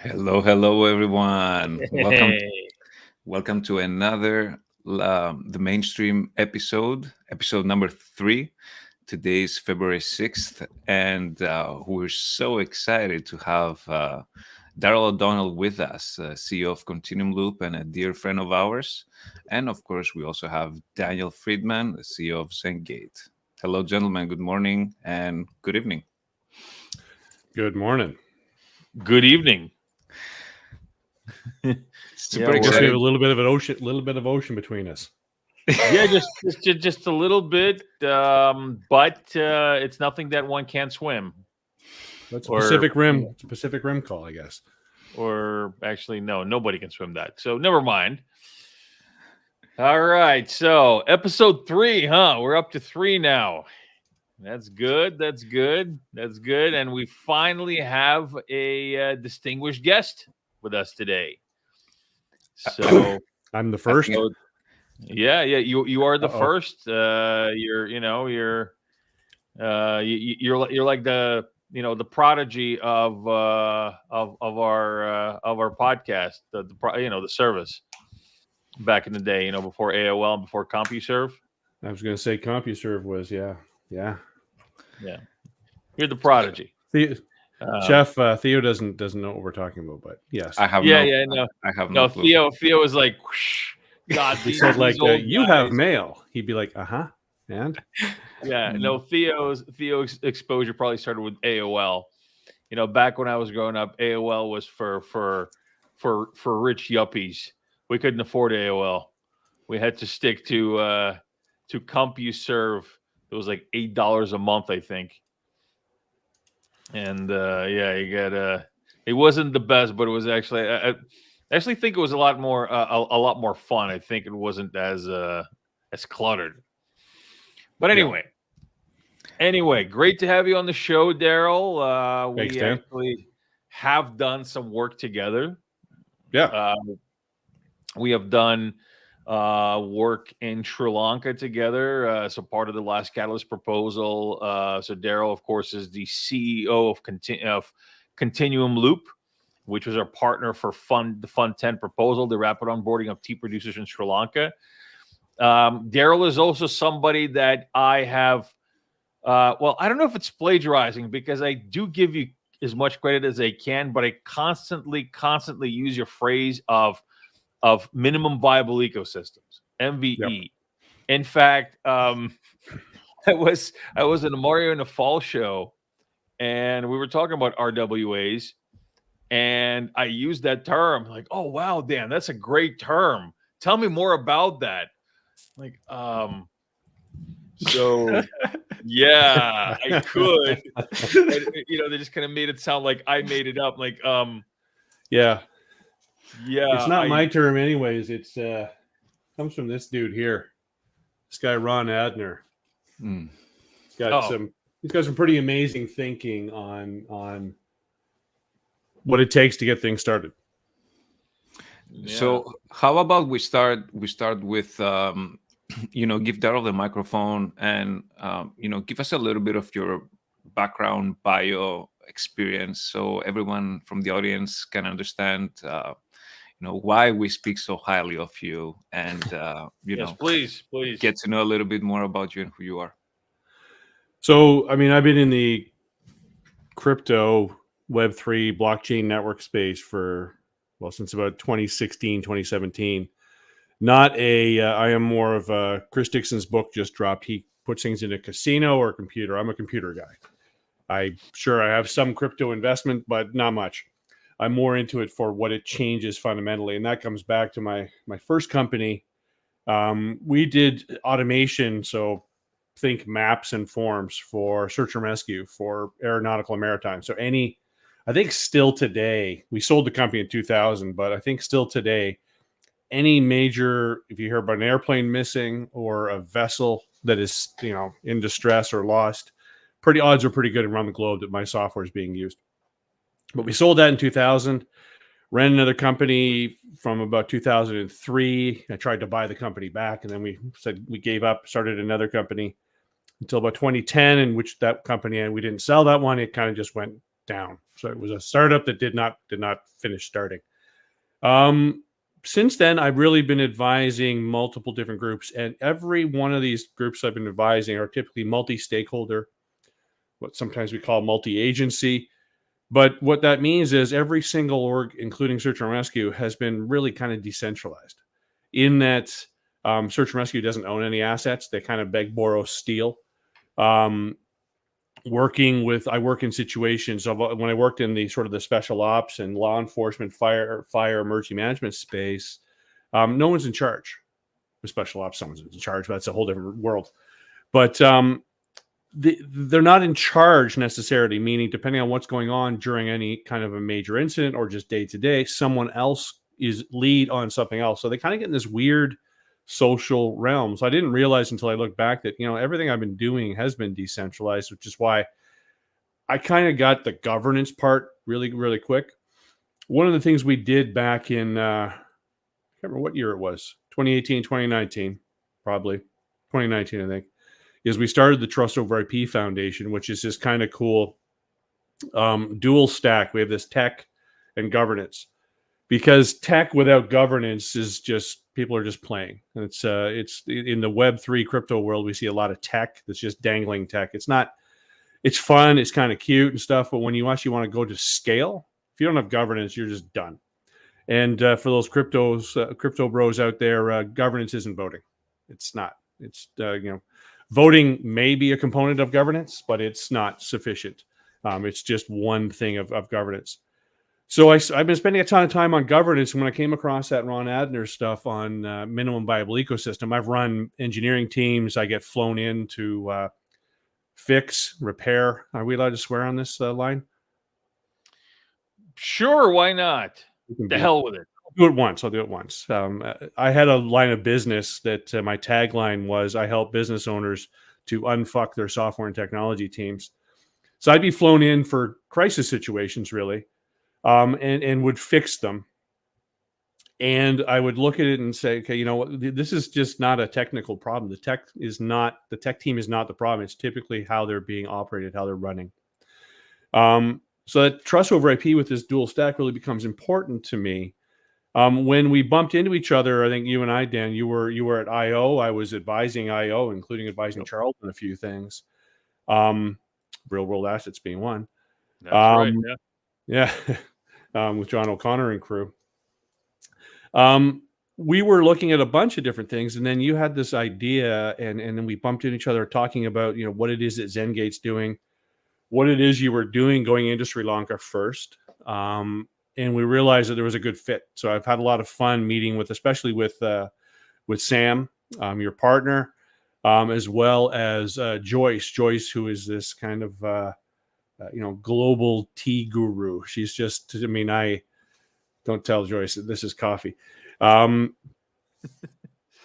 Hello, everyone. Welcome, Hey. welcome to another the mainstream episode number 3. Today's February 6th, and we're so excited to have Darrell O'Donnell with us, CEO of Continuum Loop and a dear friend of ours. And of course, we also have Daniel Friedman, the CEO of Zengate. Hello, gentlemen. Good morning and good evening. Good morning. Good evening. Super I guess we excited. have a little bit of ocean between us. Yeah, just a little bit, but it's nothing that one can't swim. That's Or- Pacific Rim. It's a Pacific Rim call, I guess. Or actually, no, nobody can swim that. So never mind. All right, so episode 3, huh? We're up to 3 now. That's good. And we finally have a distinguished guest with us today. So. I'm the first. think- Yeah. You are the Uh-oh. first. You're like the prodigy of our podcast, the service back in the day, before AOL and before CompuServe. I was going to say CompuServe was, yeah. You're the prodigy. Chef Theo doesn't know what we're talking about, but yes. I have No. I have no No, clue. Theo was like, whoosh, God, He these- said like, these old you have guys. mail. He'd be like, uh-huh. And Yeah, no, Theo's exposure probably started with AOL. Back when I was growing up, AOL was for rich yuppies. We couldn't afford AOL. We had to stick to CompuServe. It was like $8 a month, I think. And you got it wasn't the best, but it was actually I actually think it was a lot more fun. I think it wasn't as cluttered. But anyway, great to have you on the show, Darrell. Thanks, We Dan. actually have done some work together. yeah. We have done work in Sri Lanka together. So part of the Last Catalyst proposal. So Darrell, of course, is the CEO of Continuum Loop, which was our partner for the Fund 10 proposal, the rapid onboarding of tea producers in Sri Lanka. Darrell is also somebody that I have. I don't know if it's plagiarizing because I do give you as much credit as I can, but I constantly use your phrase of minimum viable ecosystems, MVE. Yep. In fact, I was in a Mario in the Fall show, and we were talking about RWAs, and I used that term. Like, oh wow, Dan, that's a great term. Tell me more about that. Like, so yeah, I could. And, they just kind of made it sound like I made it up. Like, Yeah. yeah, It's not my term anyways. It's comes from this dude here. This guy, Ron Adner. Mm. He's got some pretty amazing thinking on what it takes to get things started. Yeah. So how about we start with give Darrell the microphone and give us a little bit of your background, bio, experience, so everyone from the audience can understand why we speak so highly of you, and yes, please. get to know a little bit more about you and who you are. So, I mean, I've been in the crypto Web3 blockchain network space since about 2016, 2017. I am more of Chris Dixon's book just dropped. He puts things in a casino or a computer. I'm a computer guy. I have some crypto investment, but not much. I'm more into it for what it changes fundamentally. And that comes back to my first company. We did automation. So think maps and forms for search and rescue, for aeronautical and maritime. So I think still today, we sold the company in 2000, but I think still today, any major, if you hear about an airplane missing or a vessel that is, in distress or lost, odds are pretty good around the globe that my software is being used. But we sold that in 2000, ran another company from about 2003. I tried to buy the company back, and then we said we gave up, started another company until about 2010, in which that company, and we didn't sell that one. It kind of just went down. So it was a startup that did not finish starting. Since then, I've really been advising multiple different groups, and every one of these groups I've been advising are typically multi-stakeholder, what sometimes we call multi-agency. But what that means is every single org, including search and rescue, has been really kind of decentralized in that search and rescue doesn't own any assets. They kind of beg, borrow, steal. I work in situations of when I worked in the sort of the special ops and law enforcement, fire, emergency management space. No one's in charge. With special ops, someone's in charge, but that's a whole different world. But they're not in charge necessarily, meaning depending on what's going on during any kind of a major incident or just day to day, someone else is lead on something else. So they kind of get in this weird social realm. So I didn't realize until I looked back that, everything I've been doing has been decentralized, which is why I kind of got the governance part really, really quick. One of the things we did back in, I can't remember what year it was, 2018, 2019, probably 2019, I think, is we started the Trust Over IP Foundation, which is this kind of cool dual stack. We have this tech and governance, because tech without governance is just, people are just playing. And it's in the Web3 crypto world, we see a lot of tech that's just dangling tech. It's fun, it's kind of cute and stuff, but when you actually want to go to scale, if you don't have governance, you're just done. And for those crypto bros out there, governance isn't voting. It's not. It's voting may be a component of governance, but it's not sufficient. It's just one thing of governance. So I've been spending a ton of time on governance. And when I came across that Ron Adner stuff on minimum viable ecosystem, I've run engineering teams. I get flown in to fix, repair. Are we allowed to swear on this line? Sure, why not? The hell with it. I'll do it once. I had a line of business that my tagline was, I help business owners to unfuck their software and technology teams. So I'd be flown in for crisis situations, really, and would fix them. And I would look at it and say, okay, this is just not a technical problem. The tech team is not the problem. It's typically how they're being operated, how they're running. So that trust over IP with this dual stack really becomes important to me. When we bumped into each other, I think you and I, Dan, you were at I/O. I was advising I/O, including advising Charles on a few things. Real world assets being one. That's right. Yeah. With John O'Connor and crew. We were looking at a bunch of different things, and then you had this idea, and then we bumped into each other talking about, what it is that Zengate's doing, what it is you were doing going into Sri Lanka first. And we realized that there was a good fit. So I've had a lot of fun meeting especially with Sam, your partner, as well as Joyce, who is this kind of, global tea guru. She's just, I don't tell Joyce that this is coffee. I've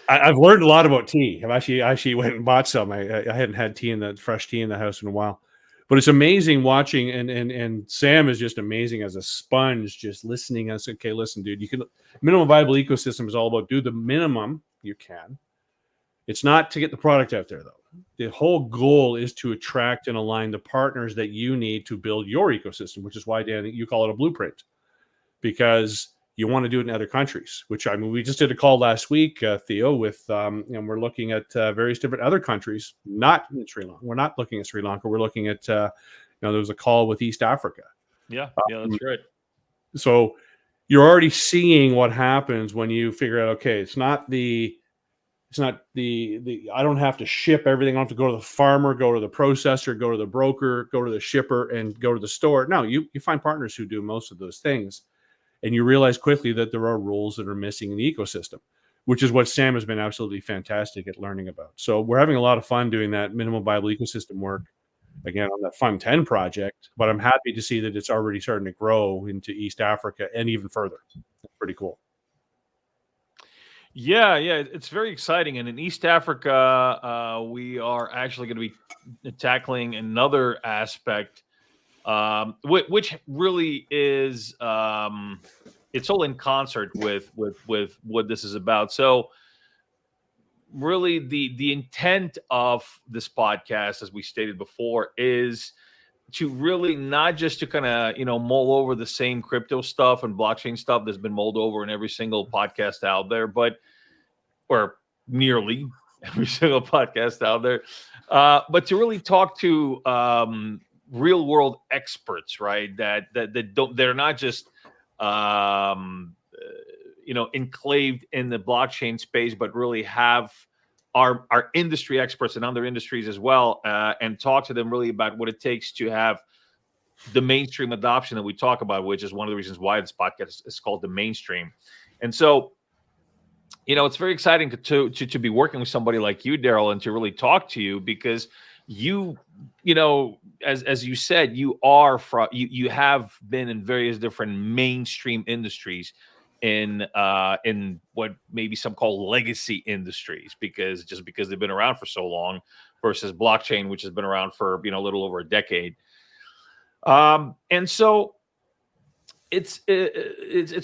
learned a lot about tea. I've actually went and bought some. I hadn't had fresh tea in the house in a while. But it's amazing watching, and Sam is just amazing as a sponge, just listening. I said, okay, listen, dude, minimum viable ecosystem is all about do the minimum you can. It's not to get the product out there, though. The whole goal is to attract and align the partners that you need to build your ecosystem, which is why, Dan, you call it a blueprint, because you want to do it in other countries, which, we just did a call last week, Theo, with, we're looking at various different other countries, not in Sri Lanka. We're not looking at Sri Lanka. We're looking at, there was a call with East Africa. Yeah, that's right. So you're already seeing what happens when you figure out, okay, it's not the, I don't have to ship everything. I don't have to go to the farmer, go to the processor, go to the broker, go to the shipper, and go to the store. No, you find partners who do most of those things. And you realize quickly that there are roles that are missing in the ecosystem, which is what Sam has been absolutely fantastic at learning about. So we're having a lot of fun doing that minimum viable ecosystem work, again, on that Fund 10 project. But I'm happy to see that it's already starting to grow into East Africa and even further. That's pretty cool. Yeah, it's very exciting. And in East Africa, we are actually going to be tackling another aspect, which really is it's all in concert with what this is about. So really the intent of this podcast, as we stated before, is really not just to kind of, mull over the same crypto stuff and blockchain stuff that's been mulled over in every single podcast out there, or nearly every single podcast out there, but to really talk to real world experts, right? That they're not just enclaved in the blockchain space, but really have our industry experts in other industries as well, and talk to them really about what it takes to have the mainstream adoption that we talk about, which is one of the reasons why this podcast is called The Mainstream. And so, it's very exciting to be working with somebody like you, Darrell, and to really talk to you, because as you said, you have been in various different mainstream industries in what maybe some call legacy industries, because they've been around for so long, versus blockchain, which has been around for a little over a decade. And so it's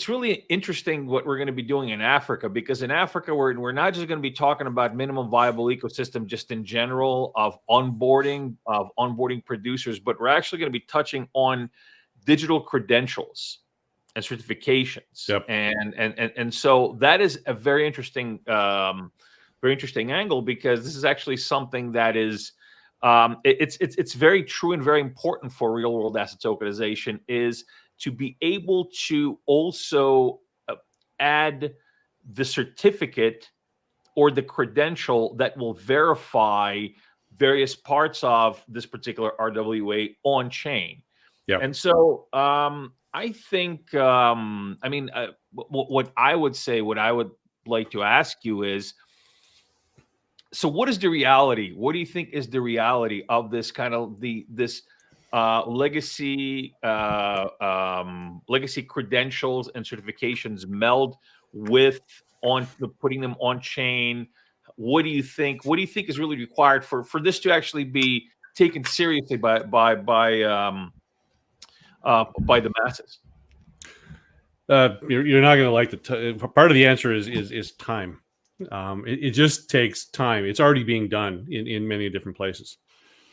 really interesting what we're going to be doing in Africa, because in Africa we're not just going to be talking about minimum viable ecosystem just in general of onboarding producers, but we're actually going to be touching on digital credentials and certifications. Yep. And so that is a very interesting angle, because this is actually something that is it's very true and very important for real world asset tokenization, is to be able to also add the certificate or the credential that will verify various parts of this particular RWA on chain. Yeah. And so I think, what I would like to ask you is, so what is the reality? What do you think is the reality of this kind of this legacy credentials and certifications meld with putting them on chain? What do you think is really required for this to actually be taken seriously by the masses? You're not going to like part of the answer is time. It just takes time. It's already being done in many different places.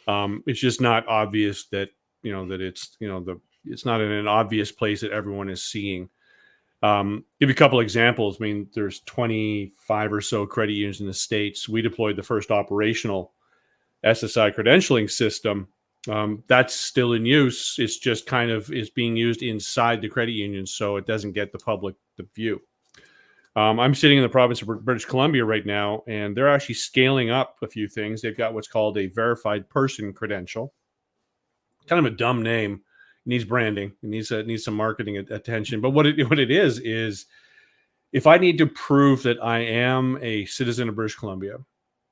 It's just not obvious that it's not in an obvious place that everyone is seeing. Give you a couple examples. I mean, there's 25 or so credit unions in the States. We deployed the first operational SSI credentialing system. That's still in use. It's just is being used inside the credit union, so it doesn't get the public the view. I'm sitting in the province of British Columbia right now, and they're actually scaling up a few things. They've got what's called a verified person credential. Kind of a dumb name. It needs branding. It needs some marketing attention. But what it is if I need to prove that I am a citizen of British Columbia,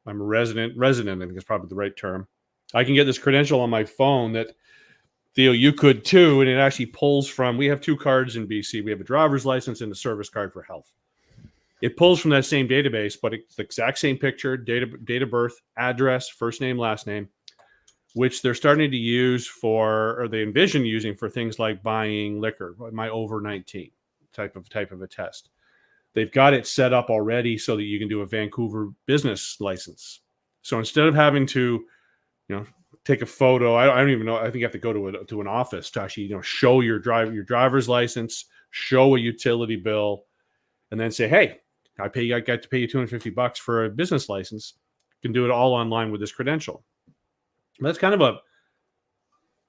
I'm a resident, I think is probably the right term, I can get this credential on my phone that, Theo, you could too, and it actually pulls from, we have two cards in BC. We have a driver's license and a service card for health. It pulls from that same database, but it's the exact same picture, date of birth, address, first name, last name, which they're starting to use or they envision using for things like buying liquor, my over 19 type of a test. They've got it set up already so that you can do a Vancouver business license. So instead of having to, take a photo, I don't even know. I think you have to go to an office to actually, show your driver's license, show a utility bill, and then say, hey, I got to pay you $250 for a business license. You can do it all online with this credential. That's kind of a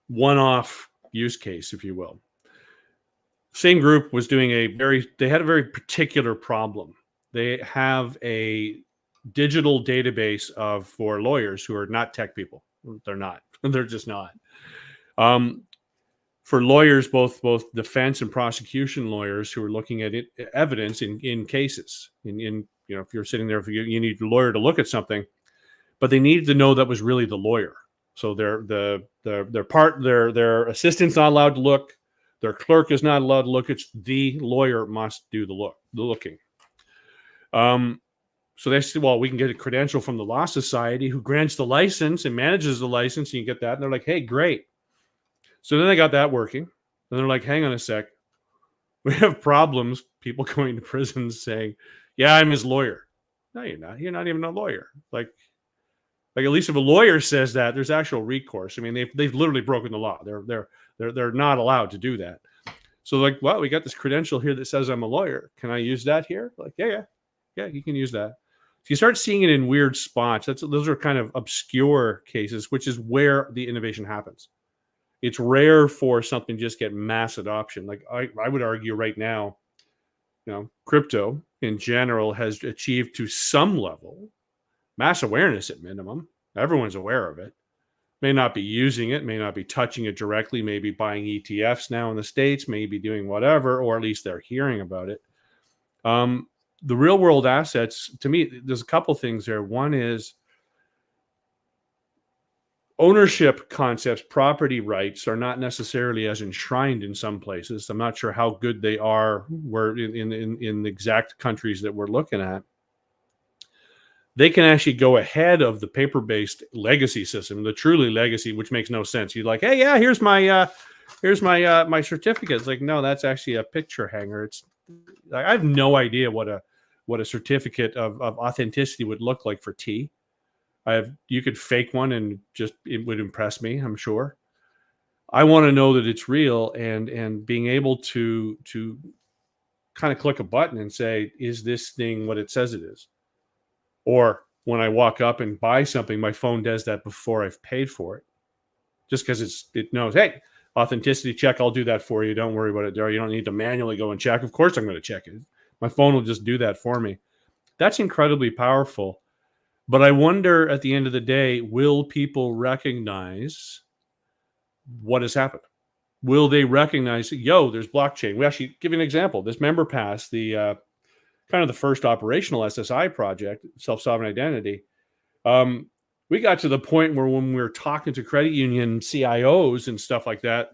one-off use case, if you will. Same group was doing they had a very particular problem. They have a digital database for lawyers who are not tech people. They're not. They're just not. For lawyers, both defense and prosecution lawyers who are looking at evidence in cases. If you're sitting there, if you need a lawyer to look at something, but they needed to know that was really the lawyer. So their assistant's not allowed to look. Their clerk is not allowed to look. It's the lawyer must do the looking. So they said, well, we can get a credential from the Law Society who grants the license and manages the license, and you get that. And they're like, hey, great. So then they got that working. And they're like, hang on a sec. We have problems. People going to prison saying, yeah, I'm his lawyer. No, you're not. You're not even a lawyer. Like, Like, at least if a lawyer says that, there's actual recourse. I mean, they've literally broken the law. They're not allowed to do that. So like, well, we got this credential here that says I'm a lawyer. Can I use that here? Like, yeah, you can use that. So you start seeing it in weird spots. Those are kind of obscure cases, which is where the innovation happens. It's rare for something to just get mass adoption. Like I would argue right now, crypto in general has achieved to some level mass awareness at minimum. Everyone's aware of it. May not be using it, may not be touching it directly, maybe buying ETFs now in the States, maybe doing whatever, or at least they're hearing about it. The real world assets, to me, there's a couple things there. One is ownership concepts, property rights are not necessarily as enshrined in some places. I'm not sure how good they are where in the exact countries that we're looking at. They can actually go ahead of the paper-based legacy system, the truly legacy, which makes no sense. You're like, hey, yeah, here's my certificate. It's like, no, that's actually a picture hanger. I have no idea what a certificate of authenticity would look like for tea. You could fake one and it would impress me, I'm sure. I want to know that it's real, and being able to kind of click a button and say, is this thing what it says it is? Or when I walk up and buy something, my phone does that before I've paid for it. Just because it knows, hey, authenticity check, I'll do that for you. Don't worry about it, Darrell. You don't need to manually go and check. Of course I'm going to check it. My phone will just do that for me. That's incredibly powerful. But I wonder at the end of the day, will people recognize what has happened? Will they recognize, there's blockchain? We actually give you an example. This member pass, the kind of the first operational SSI project, self-sovereign identity. We got to the point where when we were talking to credit union CIOs and stuff like that,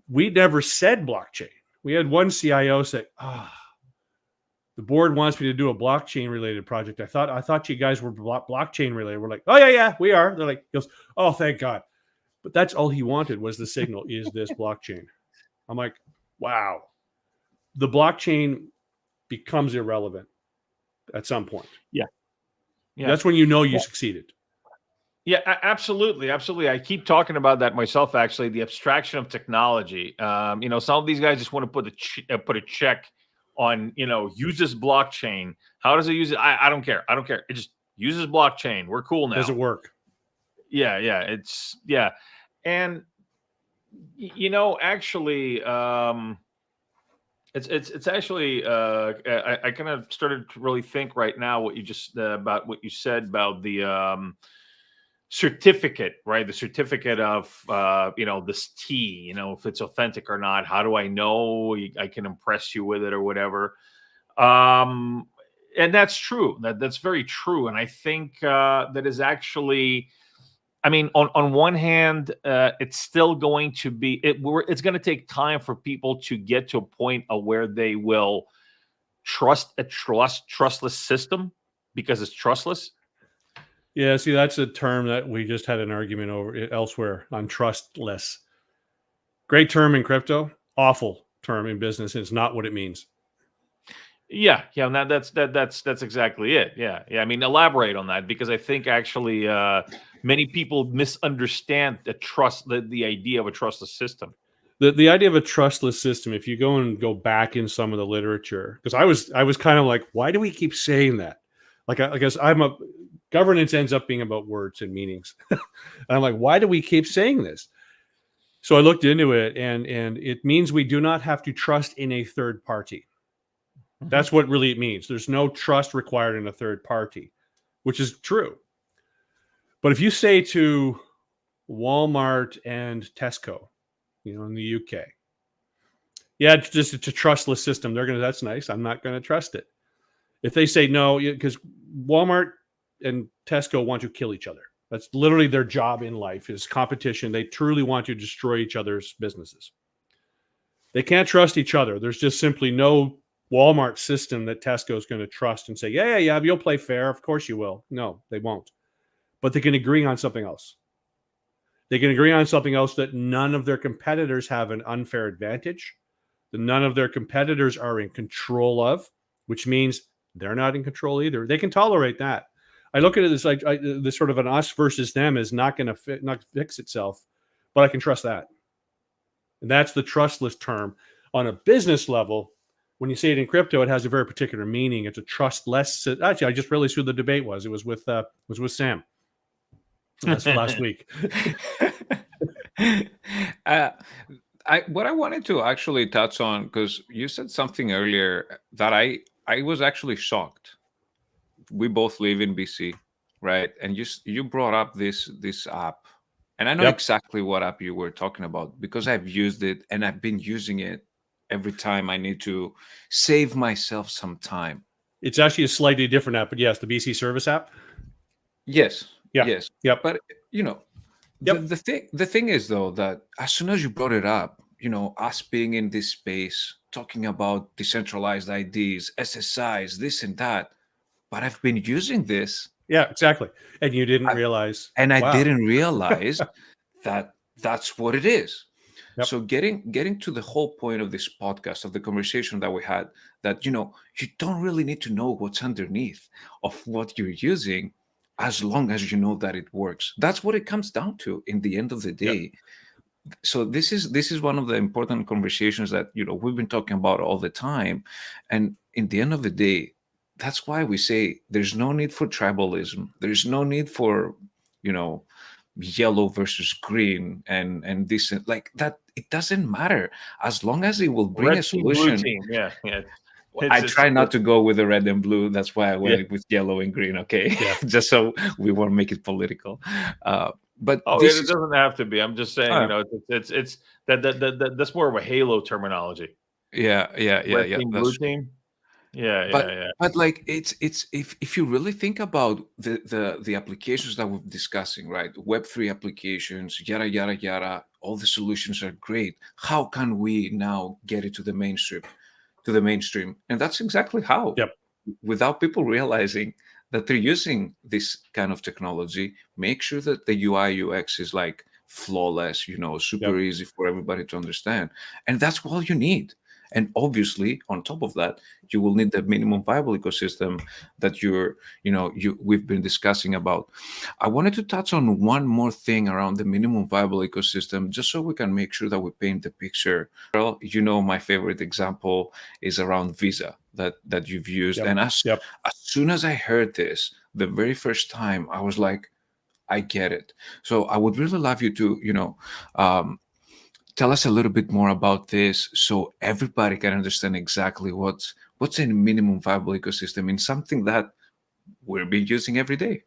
we never said blockchain. We had one CIO say, the board wants me to do a blockchain related project. I thought you guys were blockchain related. We're like, oh yeah, we are. They're like, he goes, oh, thank God. But that's all he wanted was the signal, is this blockchain? I'm like, wow. The blockchain becomes irrelevant at some point. Yeah. That's when you succeeded. Yeah, absolutely. I keep talking about that myself, actually, the abstraction of technology. Some of these guys just want to put a check on, use this blockchain. How does it use it? I don't care. It just uses blockchain. We're cool now. Does it work? Yeah. And, actually, it's actually I kind of started to really think right now what you just about what you said about the certificate, right? The certificate of this tea, if it's authentic or not. How do I know I can impress you with it or whatever? And that's true. That's very true. And I think that is actually, I mean, on one hand, it's still going to be, it's going to take time for people to get to a point of where they will trust a trustless system because it's trustless. Yeah, see, that's a term that we just had an argument over elsewhere on, trustless. Great term in crypto, awful term in business. It's not what it means. Yeah, and that's exactly it. Yeah. I mean, elaborate on that, because I think actually many people misunderstand the idea of a trustless system. The idea of a trustless system, if you go back in some of the literature, because I was kind of like, why do we keep saying that? Like, I guess governance ends up being about words and meanings. And I'm like, why do we keep saying this? So I looked into it, and it means we do not have to trust in a third party. Mm-hmm. That's what really it means. There's no trust required in a third party, which is true. But if you say to Walmart and Tesco, in the UK, it's a trustless system. That's nice. I'm not going to trust it. If they say no, because Walmart and Tesco want to kill each other. That's literally their job in life, is competition. They truly want to destroy each other's businesses. They can't trust each other. There's just simply no Walmart system that Tesco is going to trust and say, yeah, you'll play fair. Of course you will. No, they won't. But they can agree on something else. They can agree on something else, that none of their competitors have an unfair advantage, that none of their competitors are in control of, which means they're not in control either. They can tolerate that. I look at it as like this sort of an us versus them is not going to not fix itself, but I can trust that. And that's the trustless term. On a business level, when you say it in crypto, it has a very particular meaning. It's a trustless. Actually, I just realized who the debate was. It was with Sam last week. What I wanted to actually touch on, because you said something earlier that I was actually shocked. We both live in BC, right? And you brought up this app, and I know exactly what app you were talking about because I've used it and I've been using it every time I need to save myself some time. It's actually a slightly different app, but yes, the BC Service app. Yes. Yeah. Yes. Yep. But the thing is though that as soon as you brought it up, us being in this space talking about decentralized IDs, SSIs, this and that, but I've been using this. Yeah, exactly. And you didn't realize. And I didn't realize that that's what it is. Yep. So getting to the whole point of this podcast, of the conversation that we had, that you don't really need to know what's underneath of what you're using, as long as you know that it works. That's what it comes down to in the end of the day. So this is one of the important conversations that we've been talking about all the time. And in the end of the day, that's why we say there's no need for tribalism. There's no need for yellow versus green and this, like that. It doesn't matter as long as it will bring red a team, solution. blue team. Yeah. I try not to go with the red and blue. That's why I went with yellow and green. Okay, just so we won't make it political. But it doesn't have to be. I'm just saying, it's that's more of a Halo terminology. Yeah. Red team, blue team. But like it's if you really think about the applications that we're discussing, right? Web3 applications, yada yada yada. All the solutions are great. How can we now get it to the mainstream? And that's exactly how. Without people realizing that they're using this kind of technology, make sure that the UI UX is like flawless, super easy for everybody to understand. And that's all you need. And obviously, on top of that, you will need the minimum viable ecosystem that we've been discussing about. I wanted to touch on one more thing around the minimum viable ecosystem, just so we can make sure that we paint the picture. Well, my favorite example is around Visa that you've used. And as soon as I heard this, the very first time, I was like, I get it. So I would really love you to, tell us a little bit more about this so everybody can understand exactly what's a minimum viable ecosystem in something that we'll be using every day.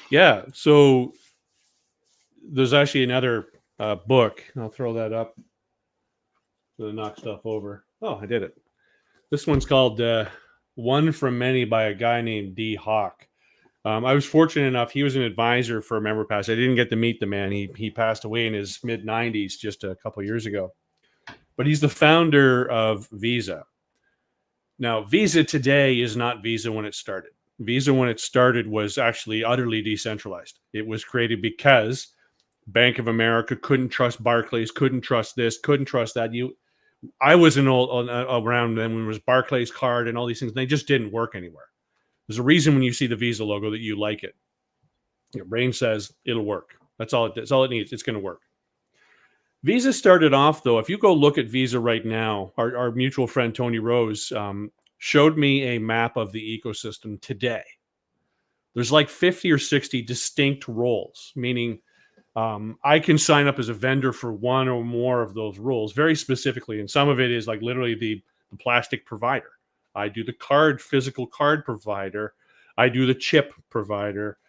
Yeah. So there's actually another book. I'll throw that up to knock stuff over. Oh, I did it. This one's called One from Many by a guy named D. Hawk. I was fortunate enough. He was an advisor for MemberPass. I didn't get to meet the man. He passed away in his mid-90s just a couple of years ago. But he's the founder of Visa. Now, Visa today is not Visa when it started. Visa when it started was actually utterly decentralized. It was created because Bank of America couldn't trust Barclays, couldn't trust this, couldn't trust that. I was around then when it was Barclays card and all these things. And they just didn't work anywhere. There's a reason when you see the Visa logo that you like it. Your brain says it'll work. That's all it needs. It's going to work. Visa started off, though. If you go look at Visa right now, our mutual friend Tony Rose showed me a map of the ecosystem today. There's like 50 or 60 distinct roles, meaning I can sign up as a vendor for one or more of those roles very specifically. And some of it is like literally the plastic provider. I do the physical card provider. I do the chip provider.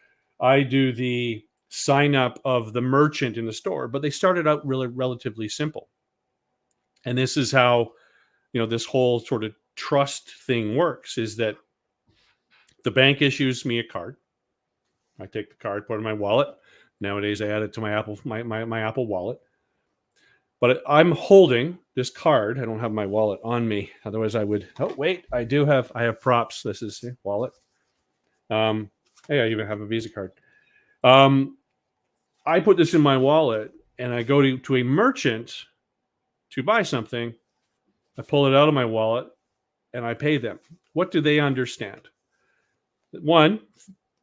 I do the sign up of the merchant in the store. But they started out really relatively simple. And this is how, this whole sort of trust thing works, is that the bank issues me a card. I take the card, put it in my wallet. Nowadays, I add it to my Apple Wallet. But I'm holding this card. I don't have my wallet on me. Otherwise, I would. Oh, wait. I have props. This is the wallet. Hey, I even have a Visa card. I put this in my wallet, and I go to a merchant to buy something. I pull it out of my wallet, and I pay them. What do they understand? One,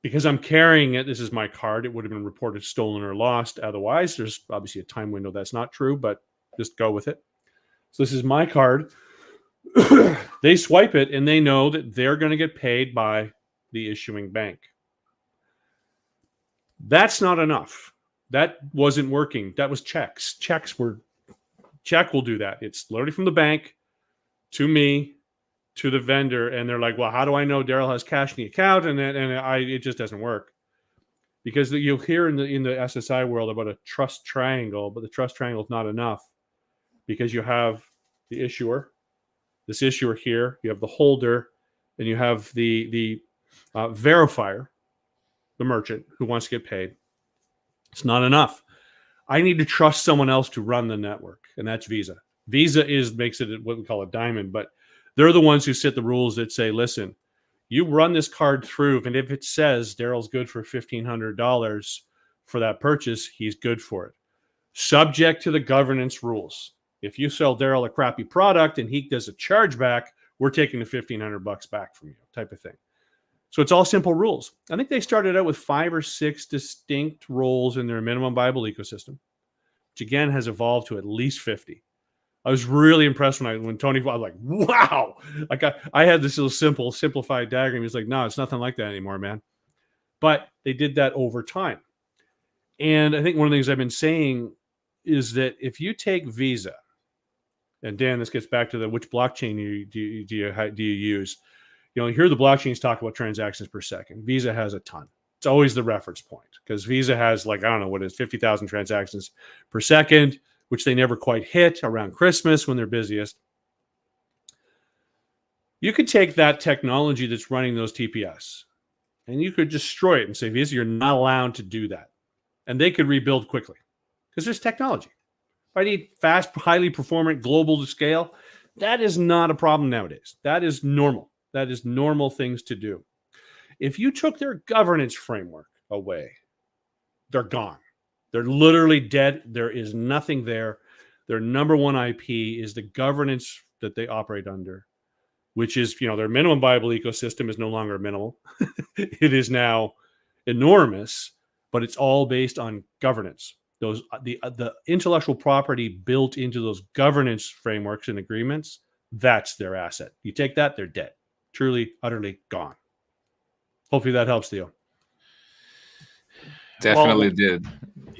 because I'm carrying it, this is my card. It would have been reported stolen or lost. Otherwise, there's obviously a time window that's not true, but just go with it. So this is my card. They swipe it and they know that they're going to get paid by the issuing bank. That's not enough. That wasn't working. That was checks. Check will do that. It's literally from the bank to me, to the vendor, and they're like, well, how do I know Darrell has cash in the account? And it just doesn't work. Because you'll hear in the SSI world about a trust triangle, but the trust triangle is not enough, because you have the issuer, this issuer here, you have the holder, and you have the verifier, the merchant who wants to get paid. It's not enough. I need to trust someone else to run the network, and that's Visa. Visa makes it what we call a diamond, but they're the ones who set the rules that say, listen, you run this card through, and if it says Darrell's good for $1,500 for that purchase, he's good for it. Subject to the governance rules. If you sell Darrell a crappy product and he does a chargeback, we're taking the $1,500 back from you, type of thing. So it's all simple rules. I think they started out with 5 or 6 distinct roles in their minimum viable ecosystem, which again has evolved to at least 50. I was really impressed when Tony, I was like, wow. Like I had this little simplified diagram. He's like, no, it's nothing like that anymore, man. But they did that over time. And I think one of the things I've been saying is that if you take Visa, and Dan, this gets back to which blockchain do you use? You know, here the blockchains talk about transactions per second. Visa has a ton. It's always the reference point, because Visa has, like, I don't know what it is, 50,000 transactions per second, which they never quite hit around Christmas when they're busiest. You could take that technology that's running those TPS and you could destroy it and say, Visa, you're not allowed to do that. And they could rebuild quickly because there's technology. If I need fast, highly performant, global to scale, that is not a problem nowadays. That is normal. That is normal things to do. If you took their governance framework away, they're gone. They're literally dead. There is nothing there. Their number one IP is the governance that they operate under, which is, you know, their minimum viable ecosystem is no longer minimal. It is now enormous, but it's all based on governance. Those the intellectual property built into those governance frameworks and agreements, that's their asset. You take that, they're dead. Truly, utterly gone. Hopefully that helps, Theo. Definitely did.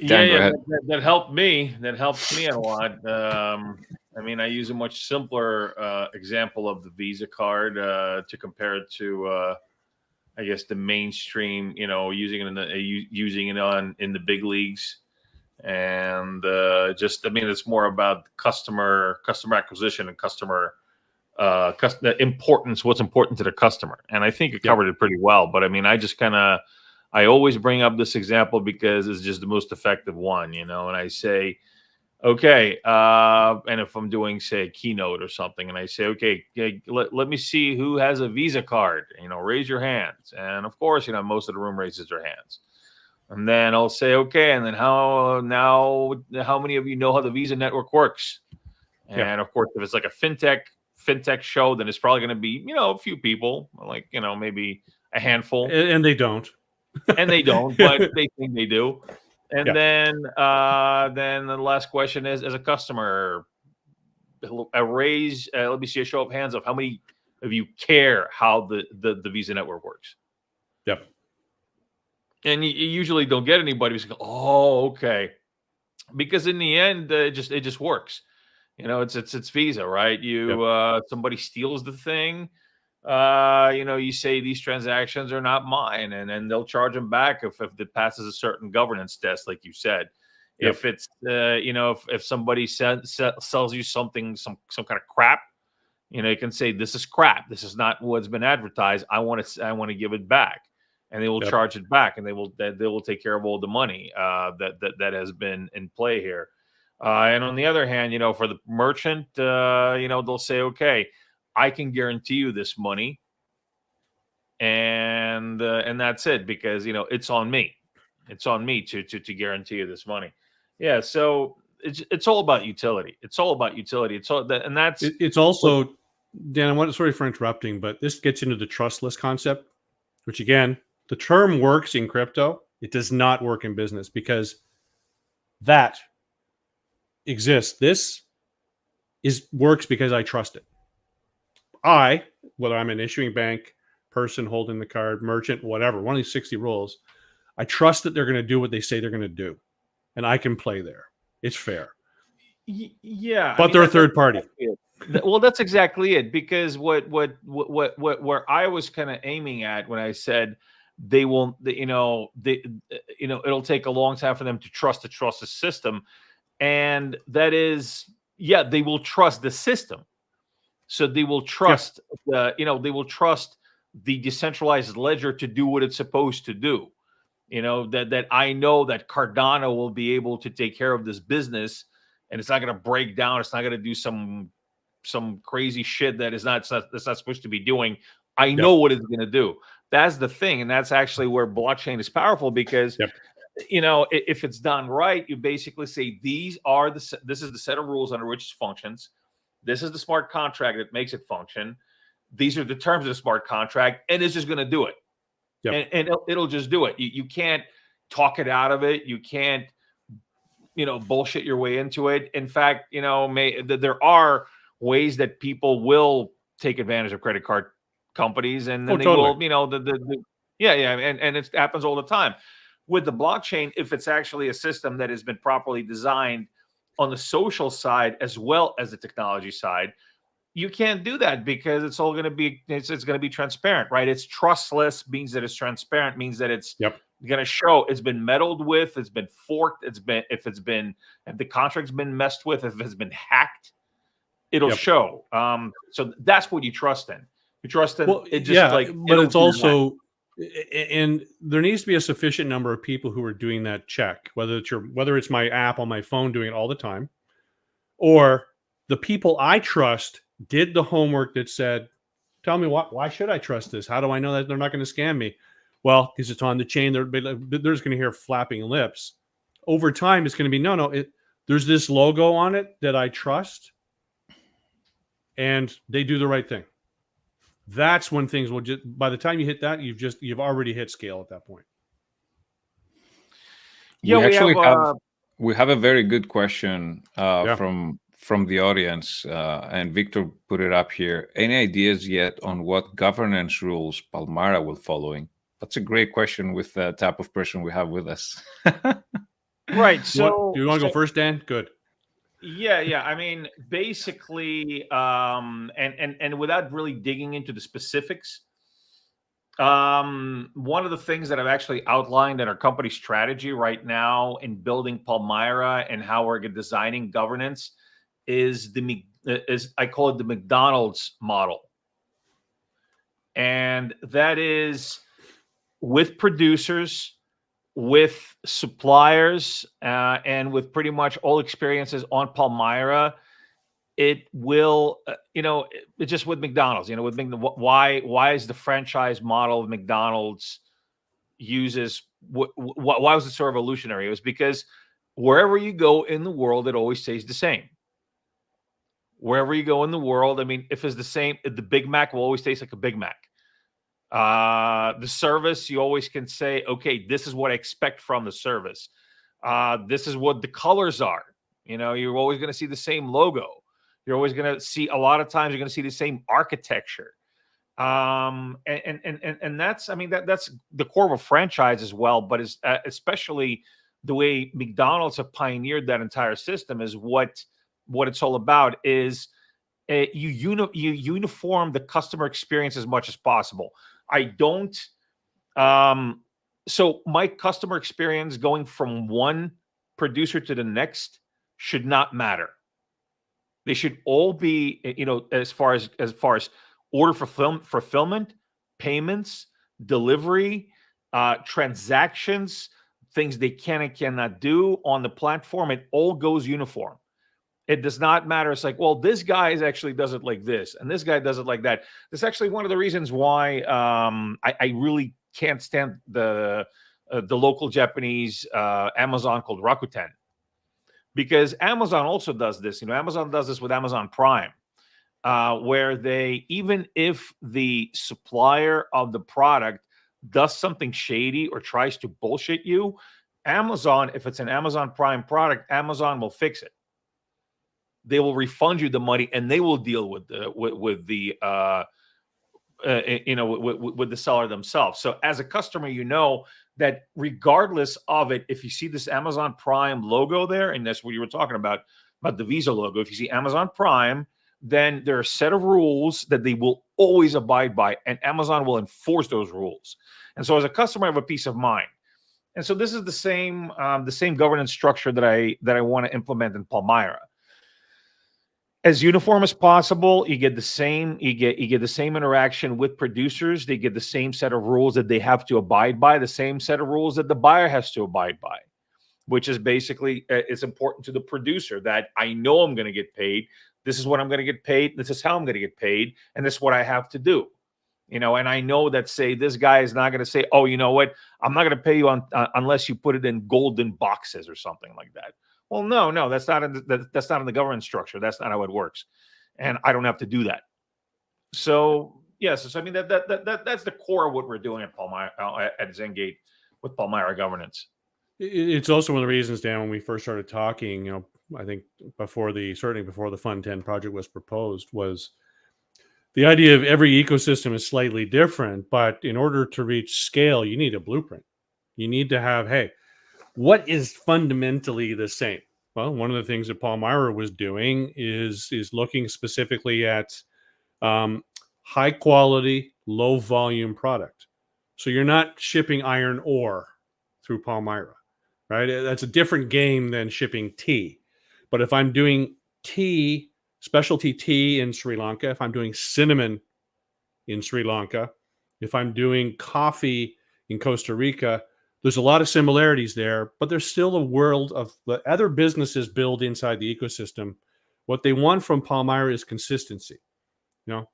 Dan, that helped me. That helps me a lot. I mean, I use a much simpler example of the Visa card to compare it to, I guess, the mainstream. You know, using it in the big leagues, and just, I mean, it's more about customer acquisition and customer importance. What's important to the customer, and I think it covered it pretty well. But I mean, I always bring up this example because it's just the most effective one, you know, and I say, okay, and if I'm doing, say, a keynote or something, and I say, okay, let me see who has a Visa card, you know, raise your hands. And of course, you know, most of the room raises their hands. And then I'll say, okay, and then how many of you know how the Visa network works? And of course, if it's like a fintech show, then it's probably going to be, you know, a few people, like, you know, maybe a handful. And they don't. And they don't, but they think they do. And then the last question is, as a customer, let me see a show of hands of how many of you care how the Visa network works. Yep. And you usually don't get anybody who's like, oh, okay, because in the end, it just works. You know, it's Visa, right? Somebody steals the thing. You know, you say these transactions are not mine, and then they'll charge them back if it passes a certain governance test, like you said. Yep. If it's, you know, if somebody sells you something, some kind of crap, you know, you can say, this is crap. This is not what's been advertised. I want to give it back, and they will charge it back, and they will take care of all the money that has been in play here. And on the other hand, you know, for the merchant, you know, they'll say, okay, I can guarantee you this money, and that's it, because, you know, it's on me. It's on me to guarantee you this money. Yeah, so it's all about utility. It's all about utility. It's all that, and that's it's also, Dan, sorry for interrupting, but this gets into the trustless concept, which again The term works in crypto. It does not work in business because that exists. This works because I trust it. Whether I'm an issuing bank, person holding the card, merchant, whatever, one of these 60 rules, I trust that they're going to do what they say they're going to do, and I can play there. It's fair. Yeah, but they're a third party. Well, that's exactly it. Because what where I was kind of aiming at when I said they won't, it'll take a long time for them to trust the system, and that is, yeah, they will trust the system. So they will trust they will trust the decentralized ledger to do what it's supposed to do. That I know that Cardano will be able to take care of this business, and it's not going to break down. It's not going to do some crazy shit that it's not supposed to be doing. I know what it's going to do. That's the thing, and that's actually where blockchain is powerful, because if it's done right, you basically say this is the set of rules under which it functions. This is the smart contract that makes it function. These are the terms of the smart contract, and it's just going to do it. Yep. And it'll just do it. You can't talk it out of it. You can't, bullshit your way into it. In fact, there are ways that people will take advantage of credit card companies, and then will, and it happens all the time. With the blockchain, if it's actually a system that has been properly designed on the social side as well as the technology side, you can't do that, because it's all going to be it's going to be transparent, right? It's trustless, means that it's transparent, means that it's going to show it's been meddled with, it's been forked, if the contract's been messed with, if it's been hacked, it'll show. So that's what you trust in. You trust in it just but it's also, and there needs to be a sufficient number of people who are doing that check, whether it's my app on my phone doing it all the time, or the people I trust did the homework that said, tell me why should I trust this? How do I know that they're not going to scam me? Well, because it's on the chain. They're just going to hear flapping lips. Over time, it's going to be, there's this logo on it that I trust, and they do the right thing. That's when things will just, by the time you hit that, you've already hit scale at that point. Yeah, we have a very good question from the audience, and Victor put it up here. Any ideas yet on what governance rules Palmyra will following? That's a great question with the type of person we have with us. Right. So, do you want to go first, Dan? Good. Yeah. I mean, basically, and without really digging into the specifics, one of the things that I've actually outlined in our company strategy right now in building Palmyra and how we're designing governance is I call it the McDonald's model. And that is with producers, with suppliers, and with pretty much all experiences on Palmyra. It will, it's just with McDonald's, why is the franchise model of McDonald's why was it so revolutionary? It was because wherever you go in the world, it always stays the same. Wherever you go in the world, I mean, if it's the same, the Big Mac will always taste like a Big Mac. The service, you always can say, okay, this is what I expect from the service. This is what the colors are. You're always going to see the same logo. You're always going to see, a lot of times you're going to see the same architecture. And that's, I mean, that's the core of a franchise as well, but it's especially the way McDonald's have pioneered that entire system is what it's all about is you uniform the customer experience as much as possible. I don't, so my customer experience going from one producer to the next should not matter. They should all be, as far as order fulfillment, payments, delivery, transactions, things they can and cannot do on the platform. It all goes uniform. It does not matter. It's like, well, this guy actually does it like this, and this guy does it like that. That's actually one of the reasons why I really can't stand the local Japanese Amazon called Rakuten, because Amazon also does this. Amazon does this with Amazon Prime, where they, even if the supplier of the product does something shady or tries to bullshit you, Amazon, if it's an Amazon Prime product, Amazon will fix it. They will refund you the money, and they will deal with the with the with the seller themselves. So as a customer, you know that regardless of it, if you see this Amazon Prime logo there, and that's what you were talking about the Visa logo, if you see Amazon Prime, then there are a set of rules that they will always abide by, and Amazon will enforce those rules. And so as a customer, I have a peace of mind. And so this is the same governance structure that I want to implement in Palmyra. As uniform as possible, you get the same interaction with producers. They get the same set of rules that they have to abide by, the same set of rules that the buyer has to abide by, which is basically it's important to the producer that I know I'm going to get paid. This is what I'm going to get paid. This is how I'm going to get paid, and this is what I have to do. And I know that, say, this guy is not going to say, oh, you know what, I'm not going to pay you unless you put it in golden boxes or something like that. Well, no, that's not in the governance structure. That's not how it works, and I don't have to do that. So yes, so I mean that's the core of what we're doing at Palmyra at Zengate with Palmyra governance. It's also one of the reasons, Dan, when we first started talking, I think certainly before the Fund 10 project was proposed, was the idea of every ecosystem is slightly different, but in order to reach scale, you need a blueprint. You need to have, hey, what is fundamentally the same? Well, one of the things that Palmyra was doing is looking specifically at high quality, low volume product. So you're not shipping iron ore through Palmyra, right? That's a different game than shipping tea. But if I'm doing tea, specialty tea in Sri Lanka, if I'm doing cinnamon in Sri Lanka, if I'm doing coffee in Costa Rica, there's a lot of similarities there, but there's still a world of the other businesses build inside the ecosystem. What they want from Palmyra is consistency.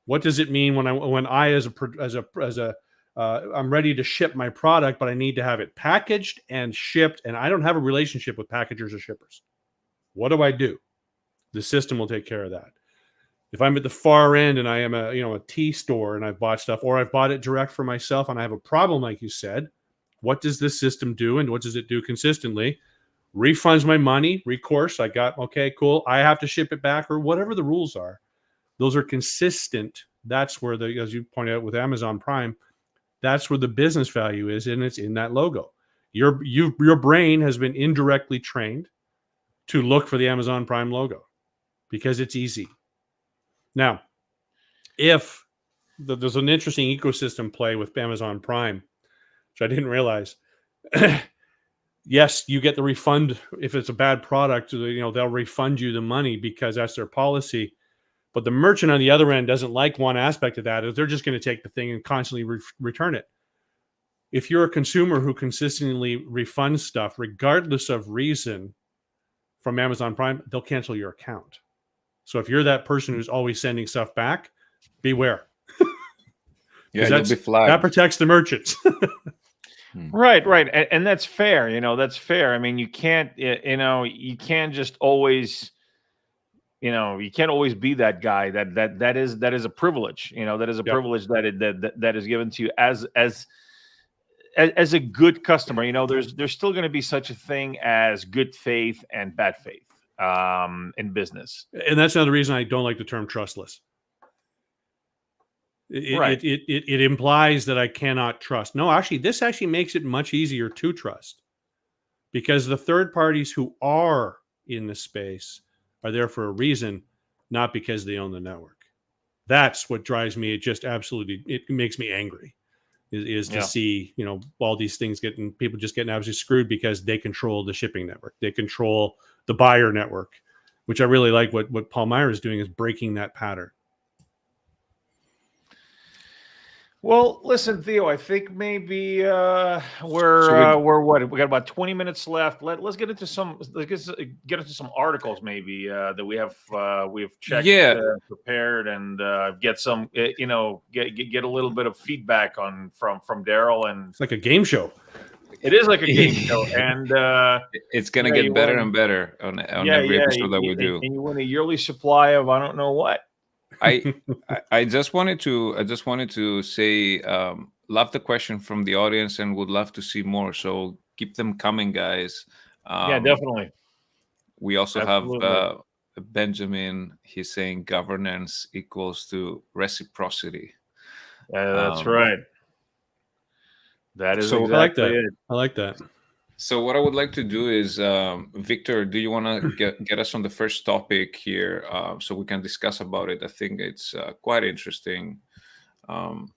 What does it mean when I'm ready to ship my product, but I need to have it packaged and shipped, and I don't have a relationship with packagers or shippers? What do I do? The system will take care of that. If I'm at the far end and I am a tea store and I've bought stuff, or I've bought it direct for myself and I have a problem, like you said, what does this system do, and what does it do consistently? Refunds my money, recourse. Okay, cool. I have to ship it back, or whatever the rules are. Those are consistent. That's where as you pointed out with Amazon Prime, that's where the business value is, and it's in that logo. Your brain has been indirectly trained to look for the Amazon Prime logo because it's easy. Now, if there's an interesting ecosystem play with Amazon Prime, which I didn't realize. Yes, you get the refund if it's a bad product. They'll refund you the money because that's their policy. But the merchant on the other end doesn't like one aspect of that. Is they're just going to take the thing and constantly return it. If you're a consumer who consistently refunds stuff, regardless of reason, from Amazon Prime, they'll cancel your account. So if you're that person who's always sending stuff back, beware. Yeah, you'll be flagged. That protects the merchants. Right, and that's fair. That's fair. I mean, you can't just always, you can't always be that guy. That is a privilege. That is a privilege that is given to you as a good customer. There's still going to be such a thing as good faith and bad faith in business, and that's another reason I don't like the term trustless. It implies that I cannot trust. No, actually, this actually makes it much easier to trust because the third parties who are in the space are there for a reason, not because they own the network. That's what drives me. It makes me angry is to see, all these things people just getting absolutely screwed because they control the shipping network. They control the buyer network, which I really like. What Palmyra is doing is breaking that pattern. Well, listen, Theo, I think maybe we're what? We got about 20 minutes left. Let's get into some articles maybe that we've checked, prepared, and get some get a little bit of feedback from Darrell. And it's like a game show. It is like a game show, and it's gonna get better and better on every episode that we do. And you win a yearly supply of I don't know what. I just wanted to say love the question from the audience and would love to see more. So keep them coming, guys. Yeah, definitely. We also have Absolutely. Benjamin. He's saying governance equals to reciprocity. That's Um, right. That is so I like exactly that. it. I like that. So what I would like to do is, Victor, do you want to get us on the first topic here, so we can discuss about it? I think it's quite interesting. Um,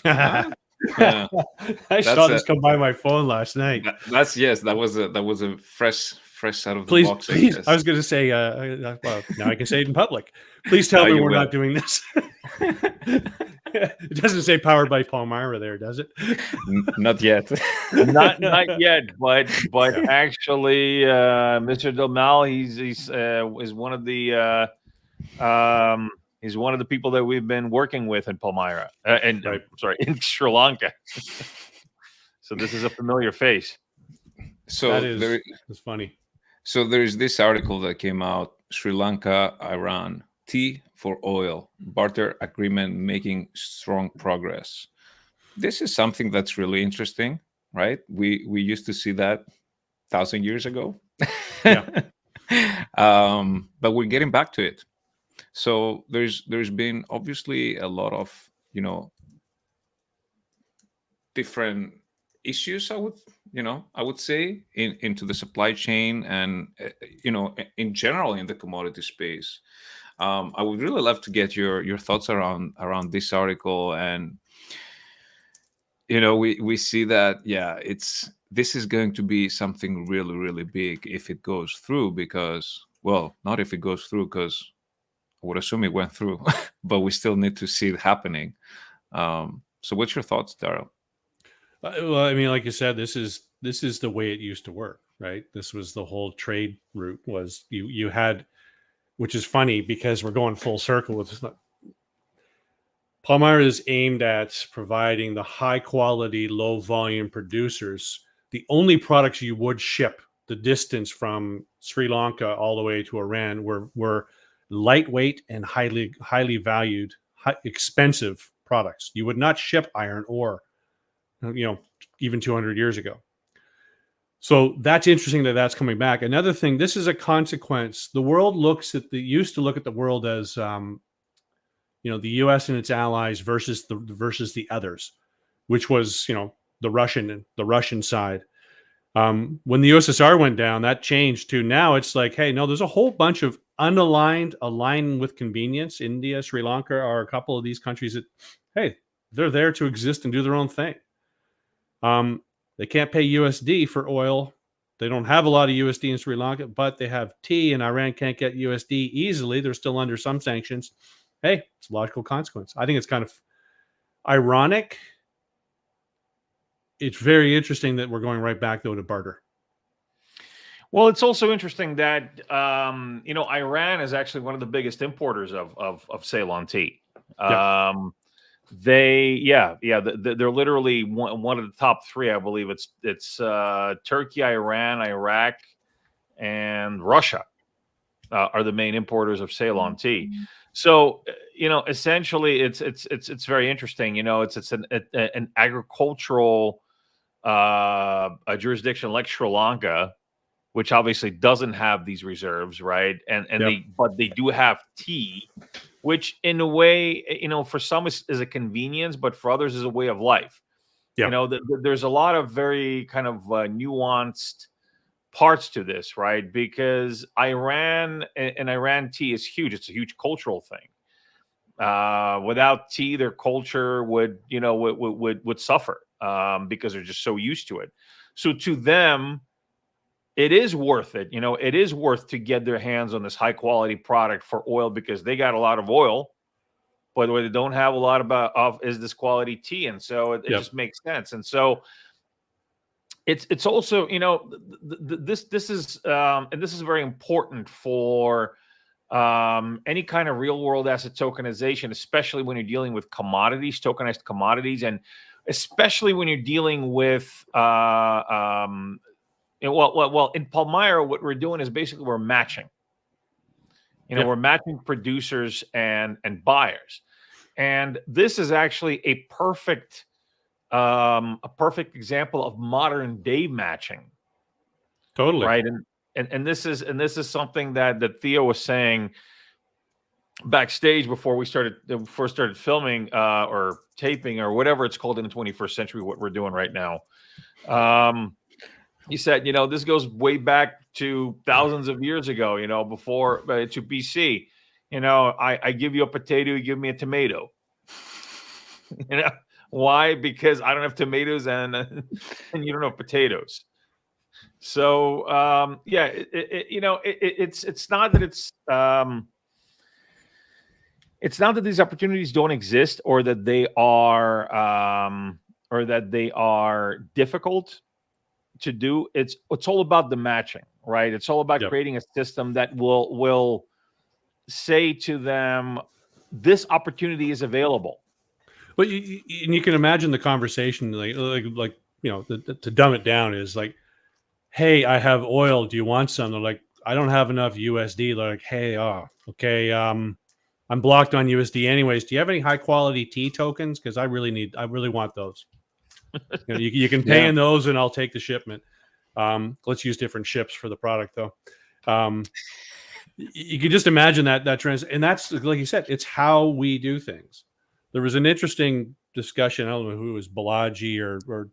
ah, yeah, I that's saw a this come by my phone last night. that's yes, that was a fresh out of the Please, box, I please. I guess. was going to say, well, now I can say it in public. Please tell Now me you we're will. not doing this. It doesn't say powered by Palmyra there, does it? Not yet. Not yet, but Yeah. actually, Mr. O'Donnell, he's is one of the he's one of the people that we've been working with in Palmyra, and Right. sorry, in Sri Lanka. So this is a familiar face. That So is it's funny. So there's this article that came out: Sri Lanka, Iran, tea for oil, barter agreement making strong progress. This is something that's really interesting, right? We used to see that 1,000 years ago. Yeah. But we're getting back to it. So there's been obviously a lot of, different issues, I would say, into the supply chain, and in general in the commodity space. I would really love to get your thoughts around this article. And we see that, yeah, this is going to be something really, really big if it goes through, because, well, not if it goes through, because I would assume it went through, but we still need to see it happening. So what's your thoughts, Darrell? Well, I mean, like you said, this is the way it used to work, right? This was the whole trade route. Was you had, which is funny because we're going full circle with this. Palmyra is aimed at providing the high quality, low volume producers the only products you would ship the distance from Sri Lanka all the way to Iran were lightweight and highly valued, expensive products. You would not ship iron ore, even 200 years ago. So that's interesting that that's coming back. Another thing, this is a consequence. The world used to look at the world as the U.S. and its allies versus the others, which was the Russian side. When the USSR went down, that changed to now it's like, hey, no, there's a whole bunch of aligned with convenience. India, Sri Lanka are a couple of these countries that, hey, they're there to exist and do their own thing. They can't pay USD for oil. They don't have a lot of USD in Sri Lanka, but they have tea, and Iran can't get USD easily. They're still under some sanctions. Hey, it's a logical consequence. I think it's kind of ironic. It's very interesting that we're going right back, though, to barter. Well, it's also interesting that Iran is actually one of the biggest importers of Ceylon tea. Yep. They're literally one of the top three. I believe it's Turkey, Iran, Iraq, and Russia are the main importers of Ceylon tea. So essentially, it's very interesting. It's an agricultural a jurisdiction like Sri Lanka, which obviously doesn't have these reserves, right? And Yep. they do have tea, which in a way, for some is a convenience, but for others is a way of life. Yep. There's a lot of very kind of nuanced parts to this, right? Because Iran tea is huge. It's a huge cultural thing. Without tea, their culture would suffer because they're just so used to it. So to them, it is worth it. It is worth to get their hands on this high quality product for oil, because they got a lot of oil, but what they don't have a lot of is this quality tea. And so it just makes sense. And so it's also, this is and this is very important for any kind of real world asset tokenization, especially when you're dealing with commodities, tokenized commodities, and especially when you're dealing with in Palmyra, what we're doing is basically we're matching. Yeah. We're matching producers and buyers, and this is actually a perfect example of modern day matching, Totally. right? And this is something that Theo was saying backstage before we started filming or taping or whatever it's called in the 21st century, what we're doing right now. He said, this goes way back to thousands of years ago, before to BC. I give you a potato, you give me a tomato. Why? Because I don't have tomatoes and you don't have potatoes. So it's not that it's not that these opportunities don't exist or that they are difficult to do. It's all about the matching, right? It's all about Yep. creating a system that will say to them, this opportunity is available. But you can imagine the conversation, like to dumb it down is like, hey, I have oil. Do you want some? They're like, I don't have enough USD. They're like, hey, okay. I'm blocked on USD anyways. Do you have any high quality T tokens? Because I really want those. You can pay in those, and I'll take the shipment. Let's use different ships for the product, though. You can just imagine that trend, and that's like you said, it's how we do things. There was an interesting discussion. I don't know who it was, Balaji or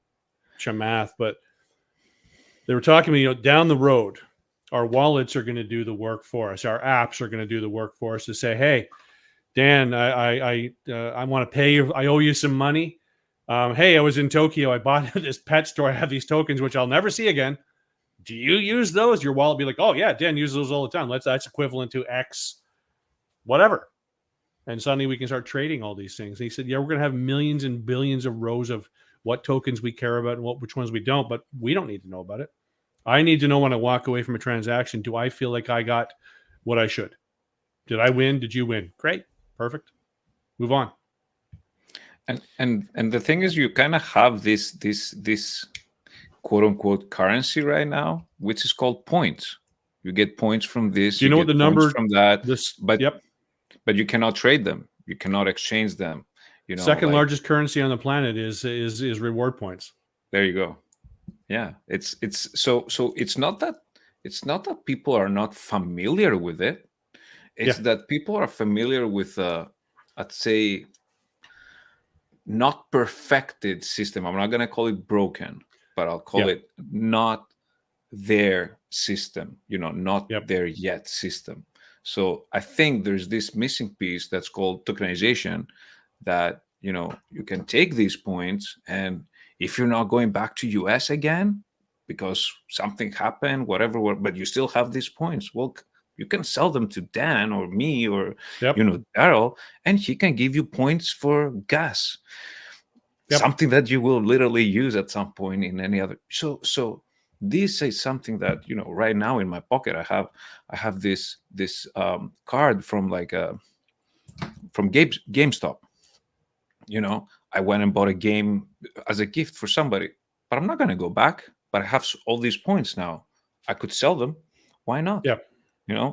Chamath, but they were talking to me. Down the road, our wallets are going to do the work for us. Our apps are going to do the work for us to say, "Hey, Dan, I want to pay you. I owe you some money. Hey, I was in Tokyo. I bought this pet store. I have these tokens, which I'll never see again. Do you use those?" Your wallet be like, "Oh yeah, Dan uses those all the time. That's equivalent to X, whatever." And suddenly we can start trading all these things. And he said, "Yeah, we're going to have millions and billions of rows of what tokens we care about and which ones we don't, but we don't need to know about it. I need to know when I walk away from a transaction, do I feel like I got what I should? Did I win? Did you win? Great. Perfect. Move on." And the thing is, you kind of have this quote unquote currency right now, which is called points. You get points from this. Do you know what the number from that? But you cannot trade them. You cannot exchange them. Second largest currency on the planet is reward points. There you go. Yeah, it's so it's not that people are not familiar with it. It's that people are familiar with I'd say not perfected system. I'm not going to call it broken, but I'll call it not their system, not there yet system. So I think there's this missing piece that's called tokenization, that you can take these points, and if you're not going back to US again because something happened, whatever, but you still have these points, well, you can sell them to Dan or me or Darrell, and he can give you points for gas, something that you will literally use at some point in any other. So this is something that right now in my pocket I have this card from from GameStop. I went and bought a game as a gift for somebody, but I'm not going to go back. But I have all these points now. I could sell them. Why not? Yeah.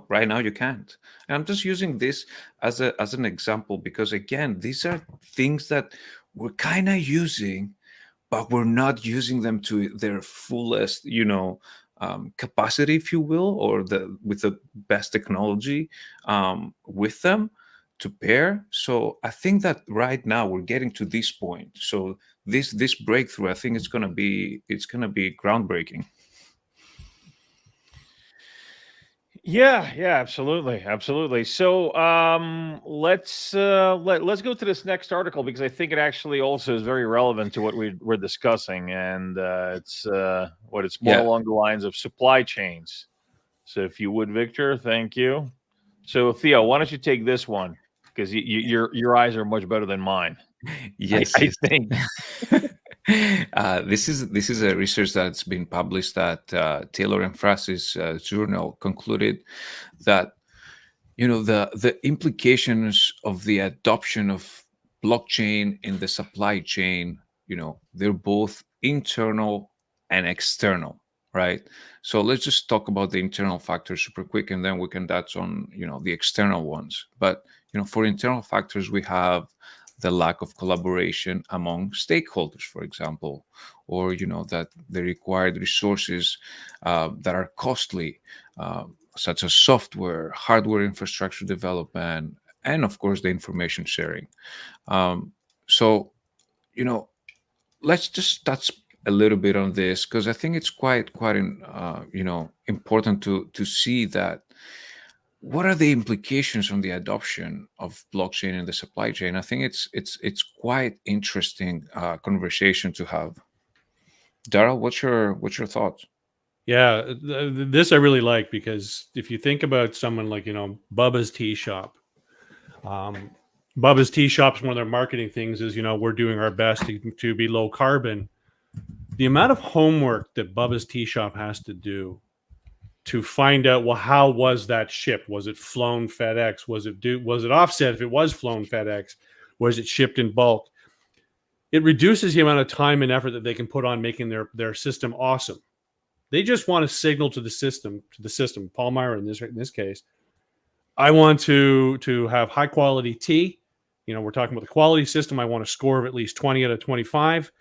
Right now you can't. And I'm just using this as an example because, again, these are things that we're kind of using, but we're not using them to their fullest, capacity, if you will, or with the best technology with them to pair. So I think that right now we're getting to this point. So this breakthrough, I think it's gonna be groundbreaking. Yeah, absolutely. So let's go to this next article because I think it actually also is very relevant to what we're discussing, and it's more along the lines of supply chains. So if you would, Victor, thank you. So Theo, why don't you take this one because your eyes are much better than mine. Yes, I think. This is a research that's been published at Taylor and Francis journal, concluded that the implications of the adoption of blockchain in the supply chain, they're both internal and external, right? So let's just talk about the internal factors super quick, and then we can touch on the external ones. But for internal factors, we have the lack of collaboration among stakeholders, for example, or that the required resources that are costly, such as software, hardware infrastructure development, and of course the information sharing. So you know let's just touch a little bit on this, because I think it's important to see that what are the implications on the adoption of blockchain in the supply chain. I think it's quite interesting conversation to have. Darrell, what's your thoughts? Yeah, this I really like, because if you think about someone like, Bubba's Tea Shop, um, Bubba's Tea Shop's one of their marketing things is, we're doing our best to be low carbon. The amount of homework that Bubba's Tea Shop has to do to find out, well, how was that shipped? Was it flown FedEx? Was it offset if it was flown FedEx? Was it shipped in bulk? It reduces the amount of time and effort that they can put on making their system awesome. They just want to signal to the system, Palmyra in this case. I want to have high quality tea. We're talking about the quality system. I want a score of at least 20 out of 25,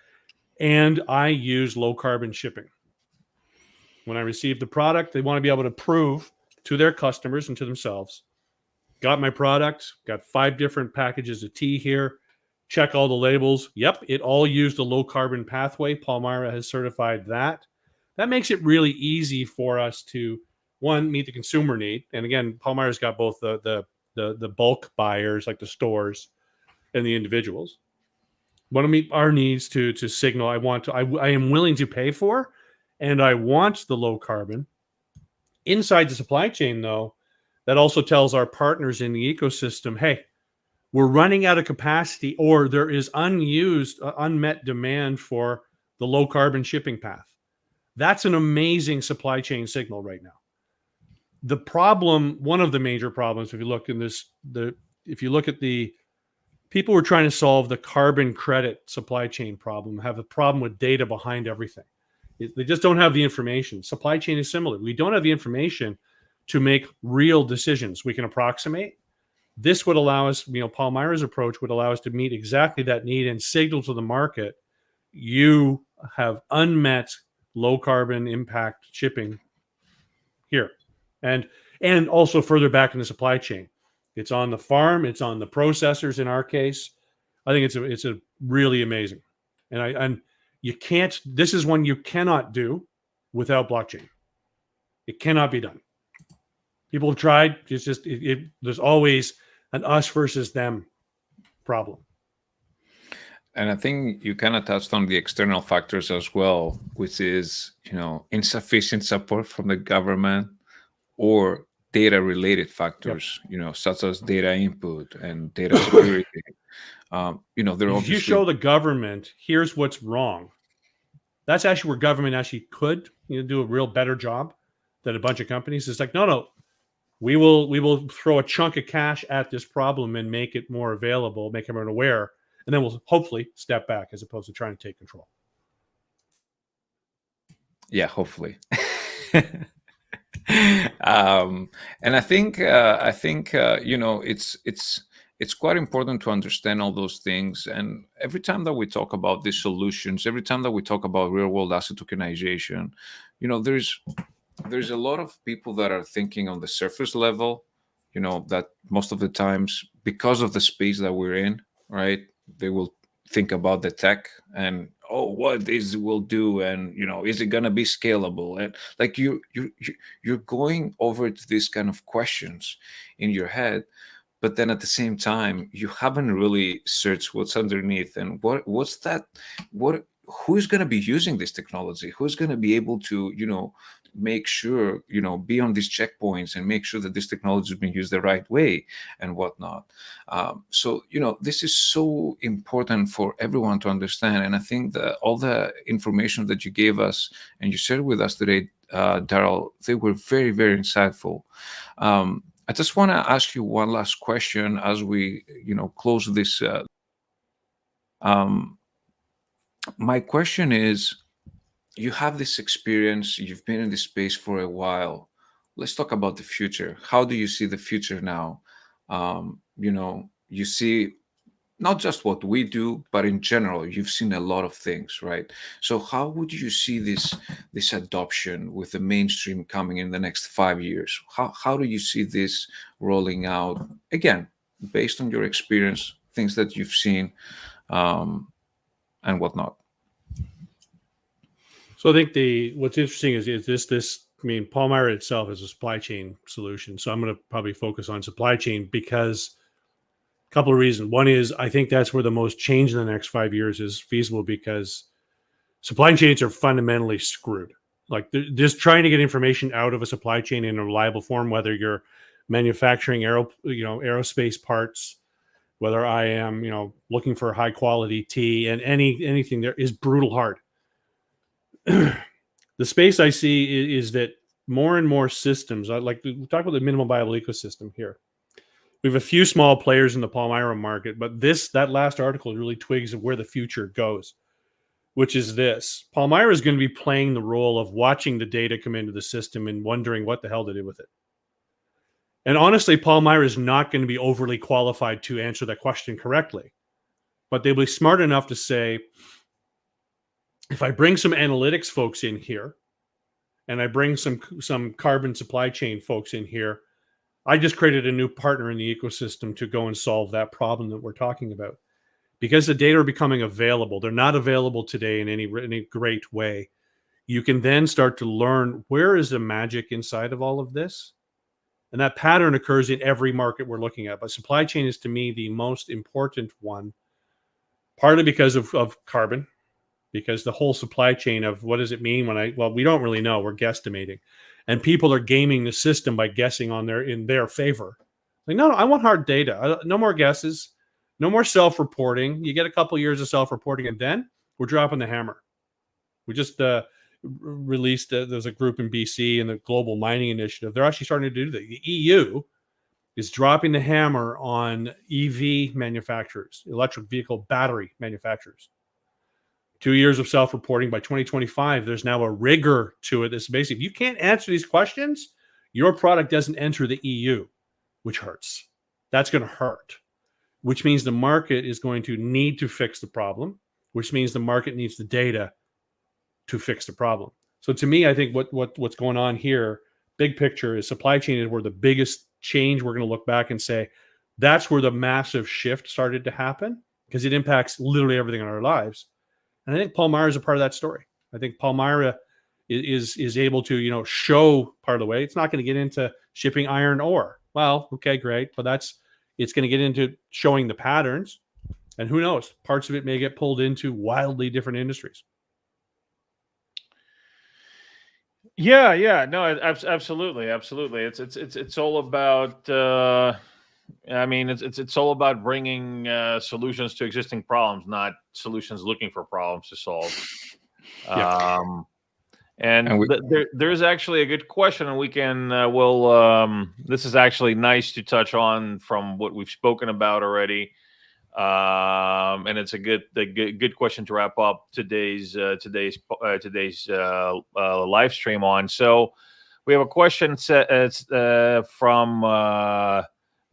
and I use low carbon shipping. When I receive the product, they want to be able to prove to their customers and to themselves, got my product, got 5 different packages of tea here, check all the labels. Yep, it all used a low carbon pathway. Palmyra has certified that. That makes it really easy for us to, one, meet the consumer need. And again, Palmyra's got both the bulk buyers, like the stores, and the individuals. Want to meet our needs to signal I am willing to pay for, and I want the low carbon. Inside the supply chain, though, that also tells our partners in the ecosystem, hey, we're running out of capacity, or there is unmet demand for the low carbon shipping path. That's an amazing supply chain signal right now. The problem, one of the major problems, if you look at the people who are trying to solve the carbon credit supply chain problem, have a problem with data behind everything. They just don't have the information. Supply chain is similar. We don't have the information to make real decisions. We can approximate. This would allow us, Palmyra's approach would allow us to meet exactly that need and signal to the market, you have unmet low carbon impact shipping here. And also further back in the supply chain. It's on the farm, it's on the processors in our case. I think it's a really amazing. And this is one you cannot do without blockchain. It cannot be done. People have tried. There's always an us versus them problem. And I think you kind of touched on the external factors as well, which is, insufficient support from the government or data related factors, such as data input and data security. They're If you show the government, here's what's wrong. That's actually where government actually could do a real better job than a bunch of companies. It's like, no, we will throw a chunk of cash at this problem and make it more available, make everyone aware, and then we'll hopefully step back as opposed to trying to take control. Yeah, hopefully. And I think it's quite important to understand all those things. And every time that we talk about these solutions, every time that we talk about real world asset tokenization, there's a lot of people that are thinking on the surface level, that most of the times, because of the space that we're in, right, they will think about the tech and, oh, what this will do, and is it gonna be scalable, and like you're going over to these kind of questions in your head, but then at the same time you haven't really searched what's underneath, and who's going to be using this technology, who's going to be able to make sure be on these checkpoints and make sure that this technology is being used the right way and whatnot. So this is so important for everyone to understand, and I think that all the information that you gave us and you shared with us today, Darrell, they were very, very insightful. I just want to ask you one last question as we close this. My question is, you have this experience, you've been in this space for a while. Let's talk about the future. How do you see the future now? You see not just what we do, but in general, you've seen a lot of things, right? So how would you see this adoption with the mainstream coming in the next 5 years? How do you see this rolling out? Again, based on your experience, things that you've seen, and whatnot. So I think what's interesting is this. I mean, Palmyra itself is a supply chain solution. So I'm going to probably focus on supply chain because a couple of reasons. One is I think that's where the most change in the next 5 years is feasible because supply chains are fundamentally screwed. Like just trying to get information out of a supply chain in a reliable form, whether you're manufacturing aerospace parts, whether I am looking for high quality tea and anything there is brutal hard. The space I see is that more and more systems. I like to talk about the minimal viable ecosystem here. We have a few small players in the Palmyra market, but that last article really twigs of where the future goes, which is this. Palmyra is going to be playing the role of watching the data come into the system and wondering what the hell to do with it. And honestly, Palmyra is not going to be overly qualified to answer that question correctly, but they'll be smart enough to say, if I bring some analytics folks in here and I bring some carbon supply chain folks in here, I just created a new partner in the ecosystem to go and solve that problem that we're talking about. Because the data are becoming available, they're not available today in any great way. You can then start to learn where is the magic inside of all of this. And that pattern occurs in every market we're looking at. But supply chain is, to me, the most important one, partly because of carbon, because the whole supply chain of what does it mean we don't really know. We're guesstimating. And people are gaming the system by guessing in their favor. Like, no, I want hard data. No more guesses. No more self-reporting. You get a couple years of self-reporting, and then we're dropping the hammer. We just released, there's a group in BC and the Global Mining Initiative. They're actually starting to do that. The EU is dropping the hammer on EV manufacturers, electric vehicle battery manufacturers. 2 years of self-reporting. By 2025, there's now a rigor to it. It's basically, if you can't answer these questions, your product doesn't enter the EU, which hurts. That's going to hurt, which means the market is going to need to fix the problem, which means the market needs the data to fix the problem. So to me, I think what's going on here, big picture, is supply chain is where the biggest change. We're going to look back and say that's where the massive shift started to happen because it impacts literally everything in our lives. And I think Palmyra is a part of that story. I think Palmyra is able to, show part of the way. It's not going to get into shipping iron ore. Well, okay, great. But it's going to get into showing the patterns. And who knows, parts of it may get pulled into wildly different industries. Yeah. No, absolutely. It's all about, it's all about bringing solutions to existing problems, not solutions looking for problems to solve. Yeah. There's actually a good question, and we can this is actually nice to touch on from what we've spoken about already, and it's a good question to wrap up today's live stream on. So we have a question from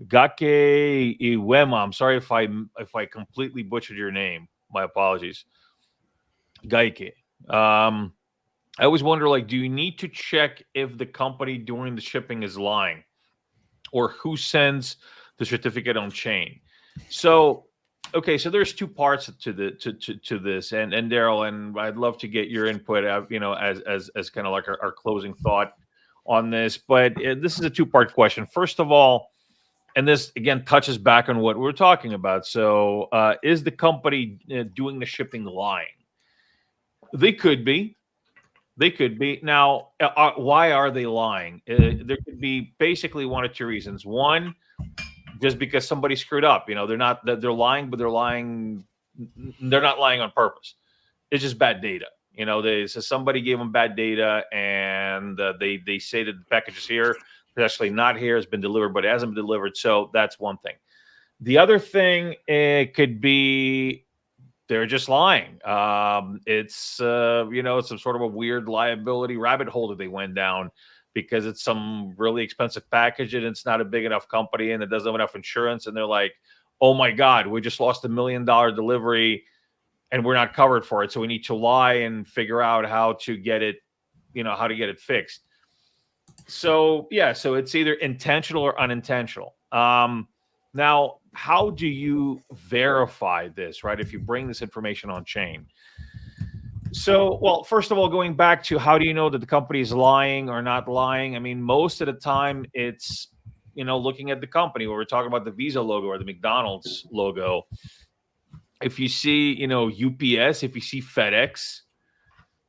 Gake Iwema. I'm sorry if I completely butchered your name. My apologies. Gake. I always wonder, do you need to check if the company doing the shipping is lying, or who sends the certificate on chain? So, okay, so there's two parts to this, and Darrell, and I'd love to get your input, as kind of like our closing thought on this. But this is a two-part question. First of all, and this again touches back on what we're talking about. So, is the company doing the shipping lying? They could be. Now, why are they lying? There could be basically one of two reasons. One, just because somebody screwed up. They're lying, but they're not lying on purpose. It's just bad data. So somebody gave them bad data, and they say that the package is here. It's actually not here. It's been delivered, but it hasn't been delivered. So that's one thing. The other thing, it could be they're just lying. It's some sort of a weird liability rabbit hole that they went down because it's some really expensive package and it's not a big enough company and it doesn't have enough insurance. And they're like, oh my God, we just lost $1 million delivery and we're not covered for it. So we need to lie and figure out how to get it, fixed. So it's either intentional or unintentional. Now, how do you verify this, right? If you bring this information on chain. So, well, first of all, going back to how do you know that the company is lying or not lying? I mean, most of the time it's, looking at the company where we're talking about the Visa logo or the McDonald's logo. If you see, UPS, if you see FedEx,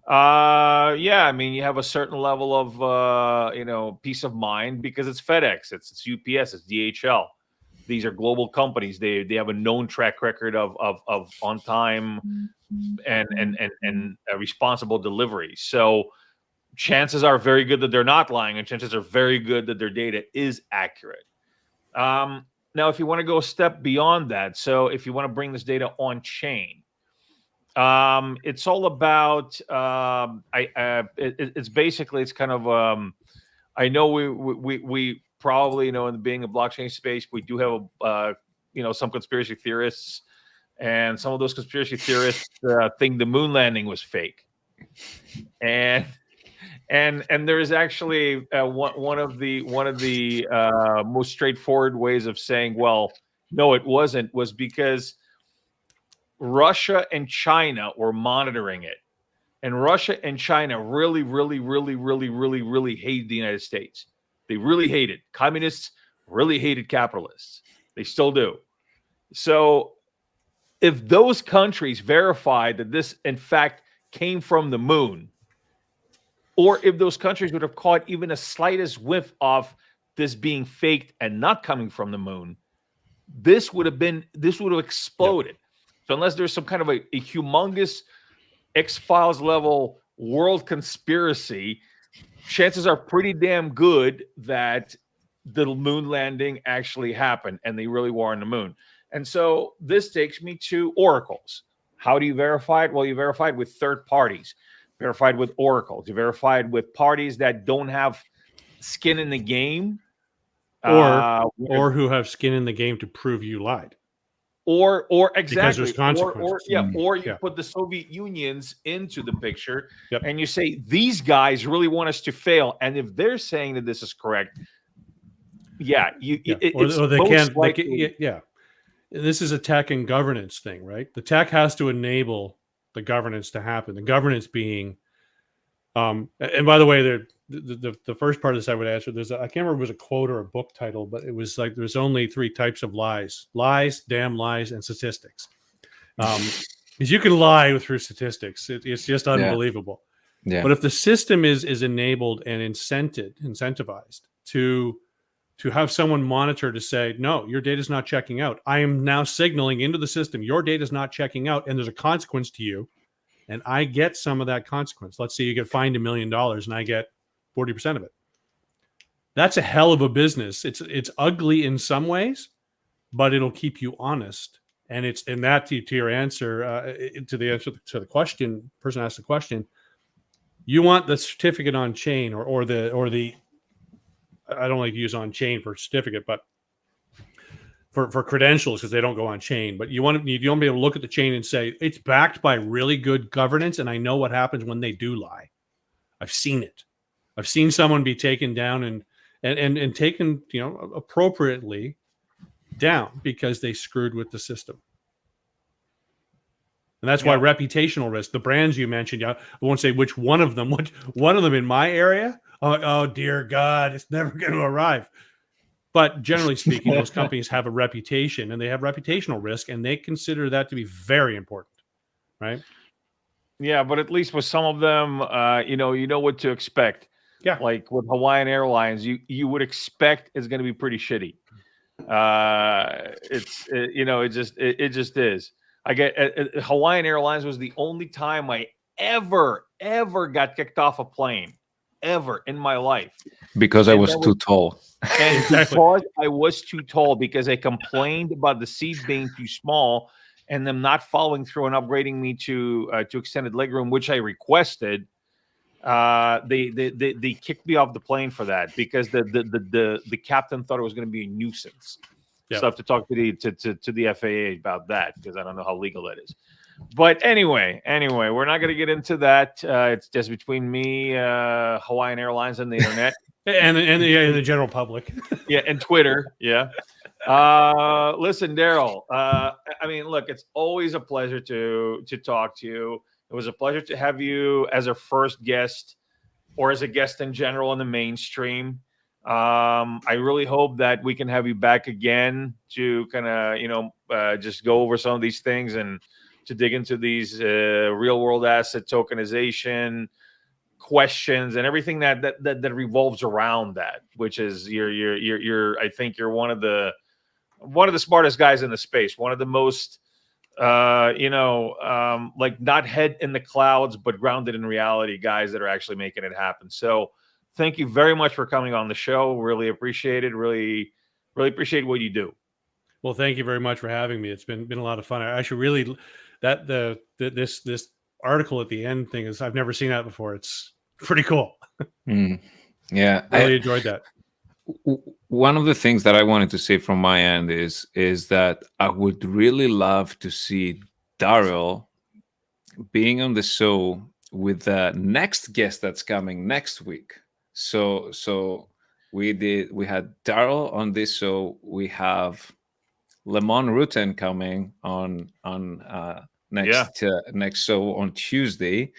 I mean, you have a certain level of, peace of mind because it's FedEx, it's UPS, it's DHL. These are global companies. They have a known track record of on time and responsible delivery. So chances are very good that they're not lying, and chances are very good that their data is accurate. Now, if you want to go a step beyond that, so if you want to bring this data on chain, it's all about it's basically it's kind of I know we probably, in being a blockchain space, we do have, some conspiracy theorists, and some of those conspiracy theorists think the moon landing was fake. And there is actually one of the most straightforward ways of saying, well, no, it wasn't, was because Russia and China were monitoring it. And Russia and China really, really, really, really, really, really hate the United States. They really hated communists, really hated capitalists. They still do. So if those countries verified that this, in fact, came from the moon, or if those countries would have caught even a slightest whiff of this being faked and not coming from the moon, this would have exploded. Yep. So unless there's some kind of a humongous X-Files level world conspiracy, chances are pretty damn good that the moon landing actually happened and they really were on the moon. And so this takes me to oracles. How do you verify it? Well, you verify it with third parties, verified with oracles, you verified with parties that don't have skin in the game, or who have skin in the game to prove you lied. Or exactly, because there's consequences. Or you put the Soviet Unions into the picture, and you say these guys really want us to fail, and if they're saying that this is correct, or they can't. This is a tech and governance thing, right? The tech has to enable the governance to happen. The governance being, and by the way, the first part of this I would answer. I can't remember if it was a quote or a book title, but it was like there's only 3 types of lies: damn lies, and statistics. Because you can lie through statistics, it's just unbelievable. Yeah. But if the system is enabled and incentivized to have someone monitor to say, no, your data is not checking out. I am now signaling into the system, your data is not checking out, and there's a consequence to you, and I get some of that consequence. Let's say you get fined $1 million, and I get 40% of it. That's a hell of a business. It's ugly in some ways, but it'll keep you honest. And it's in that to your answer to the question. Person asked the question. You want the certificate on chain or the I don't like to use on chain for certificate, but for credentials because they don't go on chain. But you want to be able to look at the chain and say it's backed by really good governance, and I know what happens when they do lie. I've seen it. I've seen someone be taken down and taken, appropriately down because they screwed with the system. And that's why reputational risk, the brands you mentioned, I won't say which one of them, one of them in my area, oh dear God, it's never going to arrive. But generally speaking, those companies have a reputation and they have reputational risk, and they consider that to be very important, right? Yeah, but at least with some of them, you know what to expect. Yeah, like with Hawaiian Airlines, you would expect it's going to be pretty shitty. It just is. I get Hawaiian Airlines was the only time I ever got kicked off a plane ever in my life because I was too tall. And because I was too tall, because I complained about the seat being too small, and them not following through and upgrading me to extended legroom, which I requested. They kicked me off the plane for that because the captain thought it was going to be a nuisance. Yeah. So I have to talk to the FAA about that because I don't know how legal that is. But anyway, we're not going to get into that. It's just between me, Hawaiian Airlines, and the internet, and the general public. yeah, and Twitter, yeah. Listen, Darrell. I mean, look, it's always a pleasure to talk to you. It was a pleasure to have you as a first guest, or as a guest in general in the mainstream. I really hope that we can have you back again to kind of, just go over some of these things and to dig into these real world asset tokenization questions and everything that revolves around that, which is you're I think you're one of the smartest guys in the space, one of the most like not head in the clouds but grounded in reality guys that are actually making it happen. So thank you very much for coming on the show. Really appreciate it. Really appreciate what you do. Well, thank you very much for having me. It's been a lot of fun. I actually really that this article at the end thing is, I've never seen that before. It's pretty cool. Yeah, really enjoyed that. One of the things that I wanted to say from my end is that I would really love to see Darrell being on the show with the next guest that's coming next week. So we had Darrell on this show. We have Lemon Rutten coming on next show on Tuesday.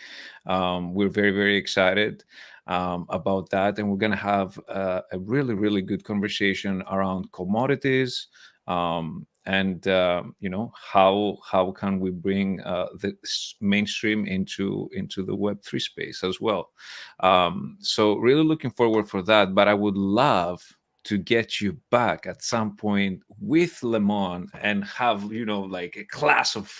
We're very, very excited about that, and we're going to have a really, really good conversation around commodities, and how can we bring the mainstream into the Web3 space as well. So really looking forward for that. But I would love to get you back at some point with Lemon and have, like a class of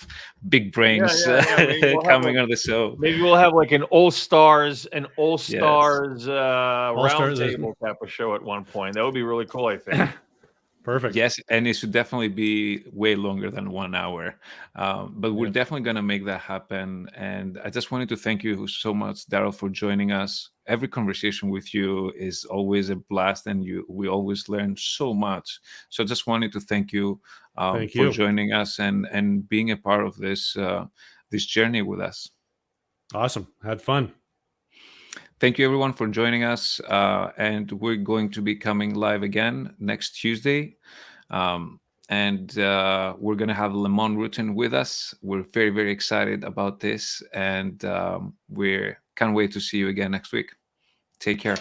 big brains coming on the show. Maybe we'll have like an all-stars All-Stars roundtable type of show at one point. That would be really cool, I think. Perfect. Yes, and it should definitely be way longer than 1 hour. But we're definitely going to make that happen. And I just wanted to thank you so much, Darrell, for joining us. Every conversation with you is always a blast, and we always learn so much. So I just wanted to thank you for joining us and being a part of this journey with us. Awesome. Had fun. Thank you, everyone, for joining us. And we're going to be coming live again next Tuesday. And we're going to have Lemon Rutten with us. We're very, very excited about this. And we can't wait to see you again next week. Take care.